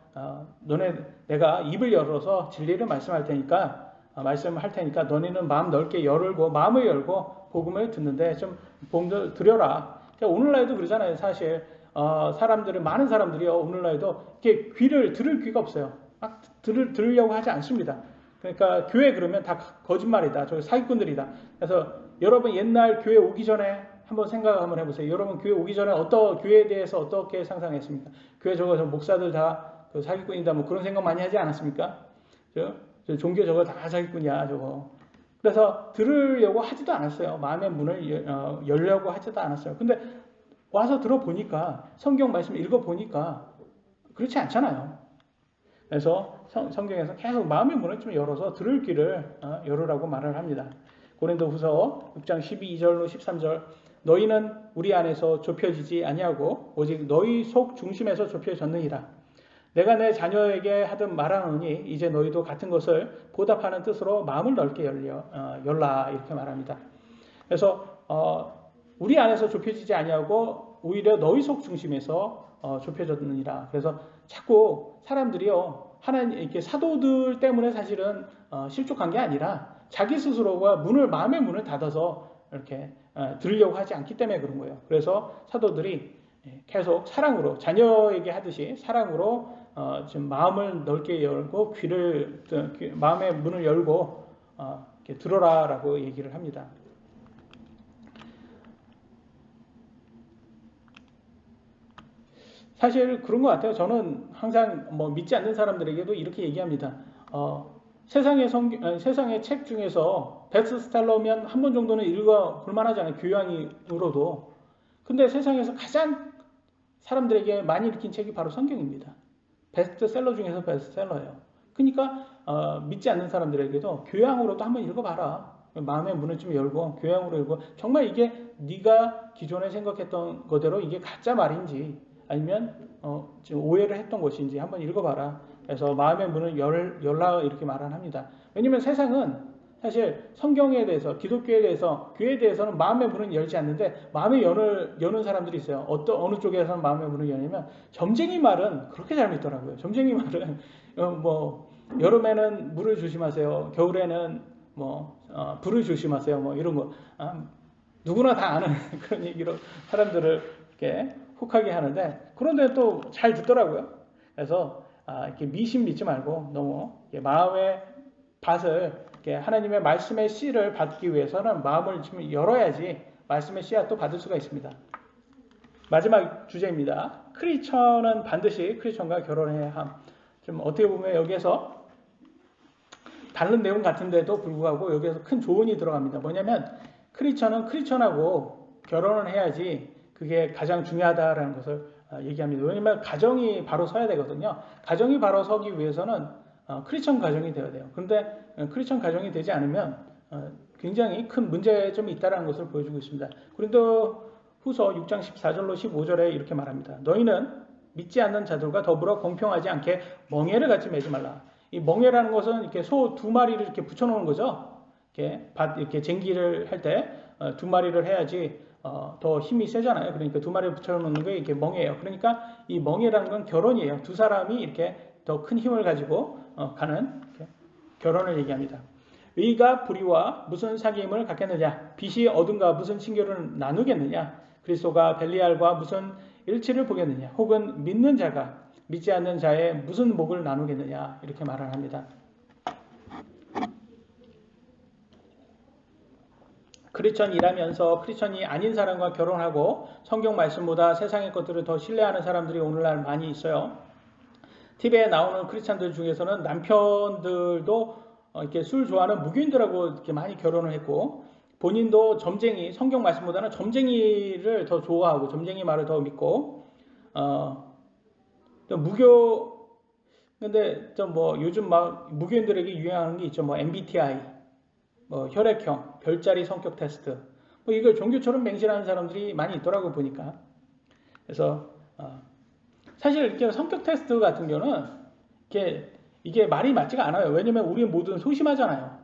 내가 입을 열어서 진리를 말씀할 테니까 너네는 마음 넓게 마음을 열고 복음을 듣는데 좀 복음을 들여라. 오늘날에도 그러잖아요. 사실 많은 사람들이요 오늘날에도 이렇게 들을 귀가 없어요. 막 들으려고 하지 않습니다. 그러니까 교회 그러면 다 거짓말이다. 저 사기꾼들이다. 그래서 여러분 옛날 교회 오기 전에 한번 생각 한번 해보세요. 여러분 교회 오기 전에 교회에 대해서 어떻게 상상했습니까? 교회 저 목사들 다 사기꾼이다. 뭐 그런 생각 많이 하지 않았습니까? 저 종교 저거 다 사기꾼이야 저거. 그래서 들으려고 하지도 않았어요. 마음의 문을 열려고 하지도 않았어요. 근데 와서 들어보니까 성경 말씀 읽어보니까 그렇지 않잖아요. 그래서 성경에서 계속 마음의 문을 좀 열어서 들을 귀를 열으라고 말을 합니다. 고린도후서 6장 12절로 13절 너희는 우리 안에서 좁혀지지 아니하고 오직 너희 속 중심에서 좁혀졌느니라. 내가 내 자녀에게 하듯 말하노니 이제 너희도 같은 것을 보답하는 뜻으로 마음을 넓게 열라 이렇게 말합니다. 그래서 우리 안에서 좁혀지지 아니하고 오히려 너희 속 중심에서 좁혀졌느니라. 그래서 자꾸 사람들이요 하나님 이렇게 사도들 때문에 사실은 실족한 게 아니라 자기 스스로가 마음의 문을 닫아서 이렇게 들으려고 하지 않기 때문에 그런 거예요. 그래서 사도들이 계속 사랑으로 자녀에게 하듯이 사랑으로 지금 마음을 넓게 열고 마음의 문을 열고 이렇게 들어라라고 얘기를 합니다. 사실 그런 것 같아요. 저는 항상 믿지 않는 사람들에게도 이렇게 얘기합니다. 세상의 책 중에서 베스트셀러면 한 번 정도는 읽어볼 만하잖아요. 교양으로도. 근데 세상에서 가장 사람들에게 많이 읽힌 책이 바로 성경입니다. 베스트셀러 중에서 베스트셀러예요. 그러니까 믿지 않는 사람들에게도 교양으로도 한번 읽어봐라. 마음의 문을 좀 열고 교양으로 읽고 정말 이게 네가 기존에 생각했던 거대로 이게 가짜 말인지 아니면 지금 오해를 했던 것인지 한번 읽어봐라. 그래서 마음의 문을 열라 이렇게 말을 합니다. 왜냐하면 세상은 사실 성경에 대해서 기독교에 대해서 교회에 대해서는 마음의 문을 열지 않는데 마음의 여는 사람들이 있어요. 어느 쪽에서는 마음의 문을 여냐면 점쟁이 말은 그렇게 잘 믿더라고요. 점쟁이 말은 여름에는 물을 조심하세요. 겨울에는 불을 조심하세요. 이런 거 누구나 다 아는 그런 얘기로 사람들을 이렇게 혹하게 하는데 그런데 또 잘 듣더라고요. 그래서 이렇게 미신 믿지 말고 너무 마음의 밭을 하나님의 말씀의 씨를 받기 위해서는 마음을 좀 열어야지 말씀의 씨앗도 받을 수가 있습니다. 마지막 주제입니다. 크리스천은 반드시 크리스천과 결혼해야 함. 좀 어떻게 보면 여기에서 다른 내용 같은데도 불구하고 여기에서 큰 조언이 들어갑니다. 뭐냐면 크리스천은 크리스천하고 결혼을 해야지 그게 가장 중요하다라는 것을 얘기합니다. 왜냐하면 가정이 바로 서야 되거든요. 가정이 바로 서기 위해서는 크리스천 가정이 되어야 돼요. 그런데 크리스천 가정이 되지 않으면 굉장히 큰 문제점이 있다는 것을 보여주고 있습니다. 고린도 후서 6장 14절로 15절에 이렇게 말합니다. 너희는 믿지 않는 자들과 더불어 공평하지 않게 멍에를 같이 매지 말라. 이 멍에라는 것은 이렇게 소 두 마리를 이렇게 붙여놓은 거죠. 이렇게 쟁기를 할 때 두 마리를 해야지 더 힘이 세잖아요. 그러니까 두 마리를 붙여놓는 게 이게 멍에예요. 그러니까 이 멍에라는 건 결혼이에요. 두 사람이 이렇게 더 큰 힘을 가지고 가는 결혼을 얘기합니다. 의가 불의와 무슨 사귐을 갖겠느냐? 빛이 어둠과 무슨 친교를 나누겠느냐? 그리스도가 벨리알과 무슨 일치를 보겠느냐? 혹은 믿는 자가 믿지 않는 자의 무슨 목을 나누겠느냐? 이렇게 말을 합니다. 크리스천이라면서 크리스천이 아닌 사람과 결혼하고 성경 말씀보다 세상의 것들을 더 신뢰하는 사람들이 오늘날 많이 있어요. TV에 나오는 크리스천들 중에서는 남편들도 이렇게 술 좋아하는 무교인들하고 이렇게 많이 결혼을 했고, 본인도 점쟁이, 성경 말씀보다는 점쟁이를 더 좋아하고 점쟁이 말을 더 믿고, 또 무교, 근데 좀 뭐 요즘 막 무교인들에게 유행하는 게 있죠. 뭐 MBTI, 뭐 혈액형, 별자리 성격 테스트, 뭐 이걸 종교처럼 맹신하는 사람들이 많이 있더라고 보니까. 그래서 사실 이렇게 성격 테스트 같은 경우는 이게 말이 맞지가 않아요. 왜냐면 우리는 모두는 소심하잖아요.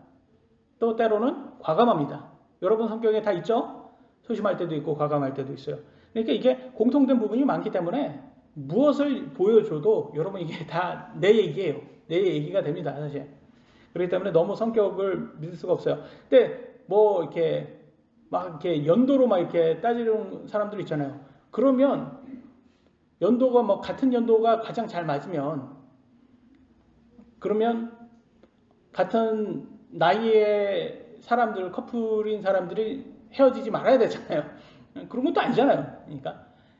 또 때로는 과감합니다. 여러분 성격에 다 있죠? 소심할 때도 있고 과감할 때도 있어요. 그러니까 이게 공통된 부분이 많기 때문에 무엇을 보여줘도 여러분 이게 다 내 얘기예요. 내 얘기가 됩니다. 사실. 그렇기 때문에 너무 성격을 믿을 수가 없어요. 근데 뭐 이렇게 막 이렇게 연도로 막 이렇게 따지는 사람들 있잖아요. 그러면 연도가 뭐 같은 연도가 가장 잘 맞으면, 그러면 같은 나이의 사람들, 커플인 사람들이 헤어지지 말아야 되잖아요. 그런 것도 아니잖아요.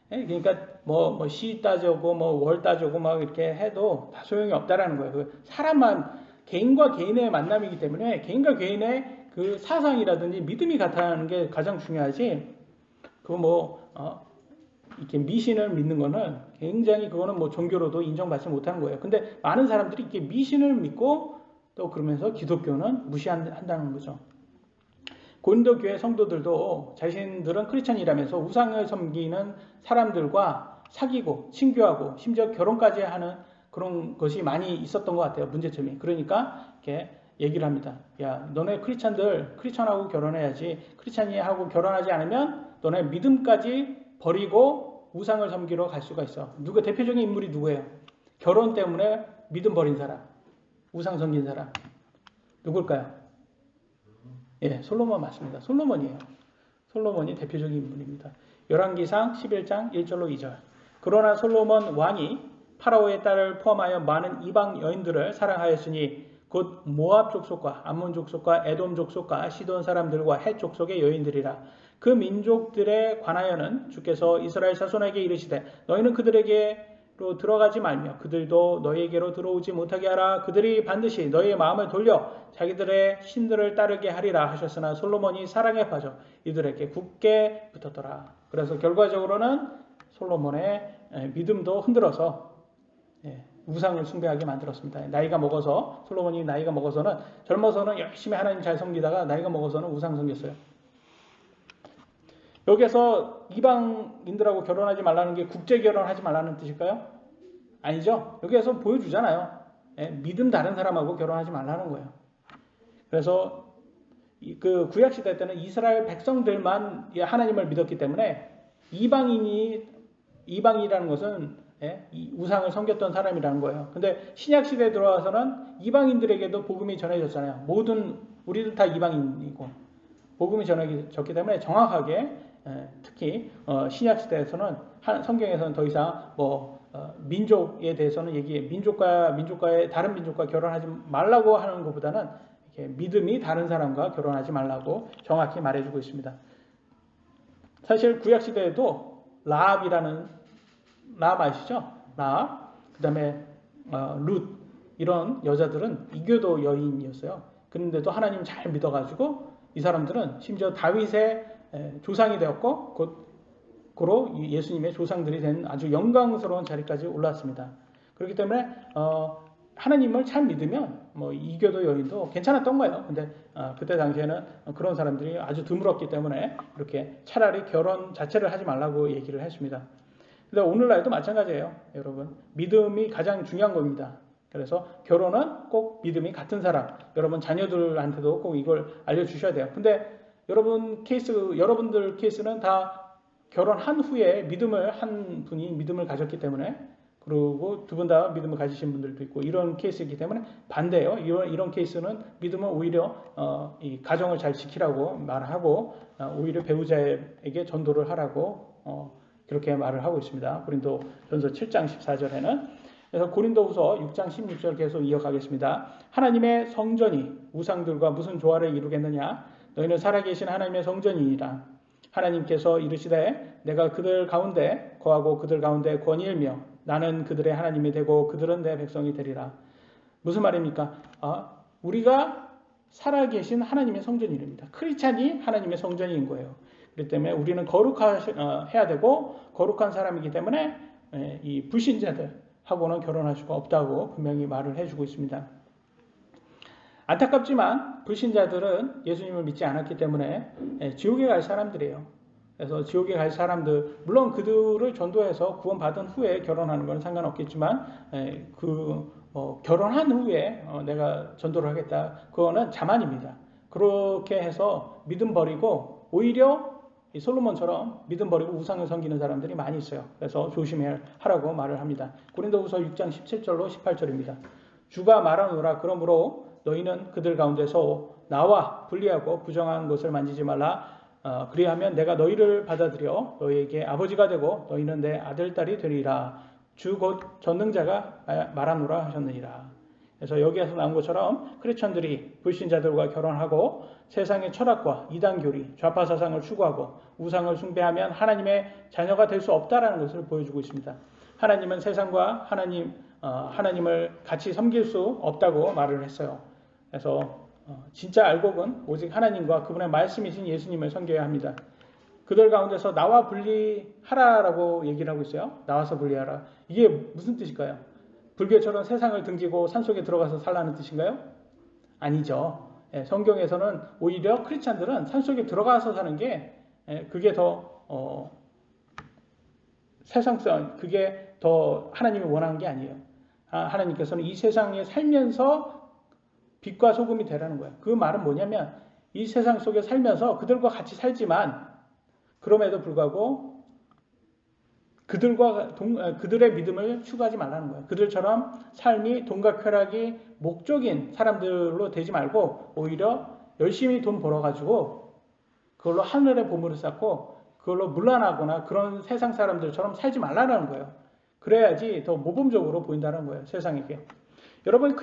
그러니까 뭐 시 따져고 뭐 월 따져고 막 이렇게 해도 다 소용이 없다라는 거예요. 사람만 개인과 개인의 만남이기 때문에 개인과 개인의 그 사상이라든지 믿음이 같다는 게 가장 중요하지. 이렇게 미신을 믿는 거는 굉장히 그거는 뭐 종교로도 인정받지 못하는 거예요. 근데 많은 사람들이 이렇게 미신을 믿고 또 그러면서 기독교는 무시한다는 거죠. 고린도 교회 성도들도 자신들은 크리스천이라면서 우상을 섬기는 사람들과 사귀고 친교하고 심지어 결혼까지 하는 그런 것이 많이 있었던 것 같아요. 문제점이. 그러니까 이렇게 얘기를 합니다. 야, 너네 크리스천들 크리스천하고 결혼해야지. 크리스천이하고 결혼하지 않으면 너네 믿음까지 버리고 우상을 섬기러 갈 수가 있어. 대표적인 인물이 누구예요? 결혼 때문에 믿음 버린 사람, 우상 섬긴 사람 누굴까요? 예, 솔로몬 맞습니다. 솔로몬이에요. 솔로몬이 대표적인 인물입니다. 열왕기상 11장 1절로 2절. 그러나 솔로몬 왕이 파라오의 딸을 포함하여 많은 이방 여인들을 사랑하였으니 곧 모압 족속과 암몬 족속과 에돔 족속과 시돈 사람들과 헷 족속의 여인들이라. 그 민족들에 관하여는 주께서 이스라엘 자손에게 이르시되 너희는 그들에게로 들어가지 말며 그들도 너희에게로 들어오지 못하게 하라. 그들이 반드시 너희의 마음을 돌려 자기들의 신들을 따르게 하리라 하셨으나 솔로몬이 사랑에 빠져 이들에게 굳게 붙었더라. 그래서 결과적으로는 솔로몬의 믿음도 흔들어서 우상을 숭배하게 만들었습니다. 솔로몬이 나이가 먹어서는, 젊어서는 열심히 하나님 잘 섬기다가 나이가 먹어서는 우상 섬겼어요. 여기서 이방인들하고 결혼하지 말라는 게 국제 결혼하지 말라는 뜻일까요? 아니죠. 여기에서 보여주잖아요. 믿음 다른 사람하고 결혼하지 말라는 거예요. 그래서 그 구약시대 때는 이스라엘 백성들만 하나님을 믿었기 때문에 이방이라는 것은 우상을 섬겼던 사람이라는 거예요. 근데 신약시대에 들어와서는 이방인들에게도 복음이 전해졌잖아요. 우리도 다 이방인이고 복음이 전해졌기 때문에 정확하게, 특히 신약시대에서는 성경에서는 더 이상 민족에 대해서는 민족과의 다른 민족과 결혼하지 말라고 하는 것보다는 이렇게 믿음이 다른 사람과 결혼하지 말라고 정확히 말해주고 있습니다. 사실 구약시대에도 라합 아시죠? 라합, 그 다음에 룻, 이런 여자들은 이교도 여인이었어요. 그런데도 하나님 잘 믿어가지고 이 사람들은 심지어 다윗의 조상이 되었고 곧으로 예수님의 조상들이 된 아주 영광스러운 자리까지 올랐습니다. 그렇기 때문에 하나님을 잘 믿으면 뭐 이교도 여인도 괜찮았던 거예요. 근데 그때 당시에는 그런 사람들이 아주 드물었기 때문에 이렇게 차라리 결혼 자체를 하지 말라고 얘기를 했습니다. 근데 오늘날도 마찬가지예요. 여러분, 믿음이 가장 중요한 겁니다. 그래서 결혼은 꼭 믿음이 같은 사람, 여러분 자녀들한테도 꼭 이걸 알려주셔야 돼요. 근데 여러분들 케이스는 다 결혼한 후에 한 분이 믿음을 가졌기 때문에, 그리고 두 분 다 믿음을 가지신 분들도 있고 이런 케이스이기 때문에 반대예요. 이런 케이스는 믿음은 오히려 이 가정을 잘 지키라고 말하고 오히려 배우자에게 전도를 하라고 그렇게 말을 하고 있습니다. 고린도전서 7장 14절에는. 그래서 고린도후서 6장 16절 계속 이어가겠습니다. 하나님의 성전이 우상들과 무슨 조화를 이루겠느냐? 너희는 살아계신 하나님의 성전이니라. 하나님께서 이르시되 내가 그들 가운데 거하고 그들 가운데 권위일며 나는 그들의 하나님이 되고 그들은 내 백성이 되리라. 무슨 말입니까? 우리가 살아계신 하나님의 성전이랍니다. 크리스찬이 하나님의 성전인 거예요. 그렇기 때문에 우리는 거룩해야 되고 거룩한 사람이기 때문에 이 불신자들하고는 결혼할 수가 없다고 분명히 말을 해주고 있습니다. 안타깝지만 불신자들은 예수님을 믿지 않았기 때문에 지옥에 갈 사람들이에요. 그래서 지옥에 갈 사람들, 물론 그들을 전도해서 구원받은 후에 결혼하는 건 상관없겠지만 결혼한 후에 내가 전도를 하겠다, 그거는 자만입니다. 그렇게 해서 믿음 버리고 오히려 솔로몬처럼 믿음 버리고 우상을 섬기는 사람들이 많이 있어요. 그래서 조심해야 하라고 말을 합니다. 고린도후서 6장 17절로 18절입니다. 주가 말하노라. 그러므로 너희는 그들 가운데서 나와 분리하고 부정한 것을 만지지 말라. 그리하면 내가 너희를 받아들여 너희에게 아버지가 되고 너희는 내 아들 딸이 되리라. 주 곧 전능자가 말하노라 하셨느니라. 그래서 여기에서 나온 것처럼 크리스천들이 불신자들과 결혼하고 세상의 철학과 이단 교리, 좌파 사상을 추구하고 우상을 숭배하면 하나님의 자녀가 될 수 없다라는 것을 보여주고 있습니다. 하나님은 세상과 하나님을 같이 섬길 수 없다고 말을 했어요. 그래서 진짜 알곡은 오직 하나님과 그분의 말씀이신 예수님을 섬겨야 합니다. 그들 가운데서 나와 분리하라라고 얘기를 하고 있어요. 나와서 분리하라. 이게 무슨 뜻일까요? 불교처럼 세상을 등지고 산속에 들어가서 살라는 뜻인가요? 아니죠. 성경에서는 오히려 크리스찬들은 산속에 들어가서 사는 게 그게 더 세상성, 그게 더 하나님이 원하는 게 아니에요. 하나님께서는 이 세상에 살면서 빛과 소금이 되라는 거예요. 그 말은 뭐냐면 이 세상 속에 살면서 그들과 같이 살지만 그럼에도 불구하고 그들의 믿음을 추구하지 말라는 거예요. 그들처럼 삶이 돈과 쾌락이 목적인 사람들로 되지 말고 오히려 열심히 돈 벌어가지고 그걸로 하늘의 보물을 쌓고 그걸로 문란하거나 그런 세상 사람들처럼 살지 말라는 거예요. 그래야지 더 모범적으로 보인다는 거예요. 세상에게. 여러분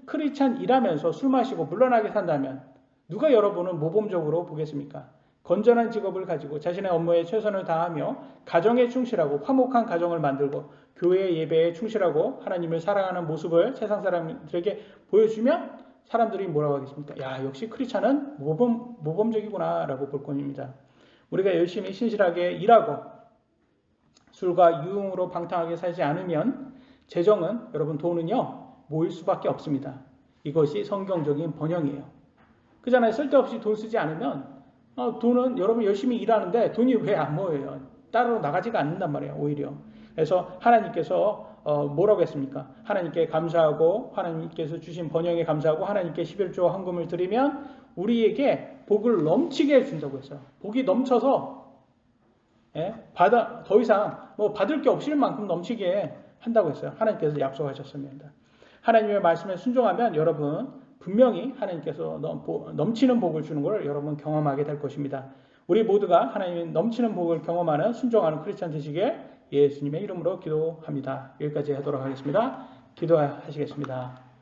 크리스찬이라면서 술 마시고 물러나게 산다면 누가 여러분을 모범적으로 보겠습니까? 건전한 직업을 가지고 자신의 업무에 최선을 다하며 가정에 충실하고 화목한 가정을 만들고 교회 예배에 충실하고 하나님을 사랑하는 모습을 세상 사람들에게 보여주면 사람들이 뭐라고 하겠습니까? 야, 역시 크리스찬은 모범적이구나 라고 볼 것입니다. 우리가 열심히 신실하게 일하고 술과 유흥으로 방탕하게 살지 않으면 재정은, 여러분 돈은요 모일 수밖에 없습니다. 이것이 성경적인 번영이에요. 그잖아요. 쓸데없이 돈 쓰지 않으면 돈은 여러분 열심히 일하는데 돈이 왜 안 모여요? 따로 나가지가 않는단 말이에요. 오히려. 그래서 하나님께서 뭐라고 했습니까? 하나님께 감사하고 하나님께서 주신 번영에 감사하고 하나님께 11조 헌금을 드리면 우리에게 복을 넘치게 해준다고 했어요. 복이 넘쳐서 더 이상 받을 게 없을 만큼 넘치게 한다고 했어요. 하나님께서 약속하셨습니다. 하나님의 말씀에 순종하면 여러분 분명히 하나님께서 넘치는 복을 주는 걸 여러분 경험하게 될 것입니다. 우리 모두가 하나님의 넘치는 복을 경험하는 순종하는 크리스찬 되시길 예수님의 이름으로 기도합니다. 여기까지 하도록 하겠습니다. 기도하시겠습니다.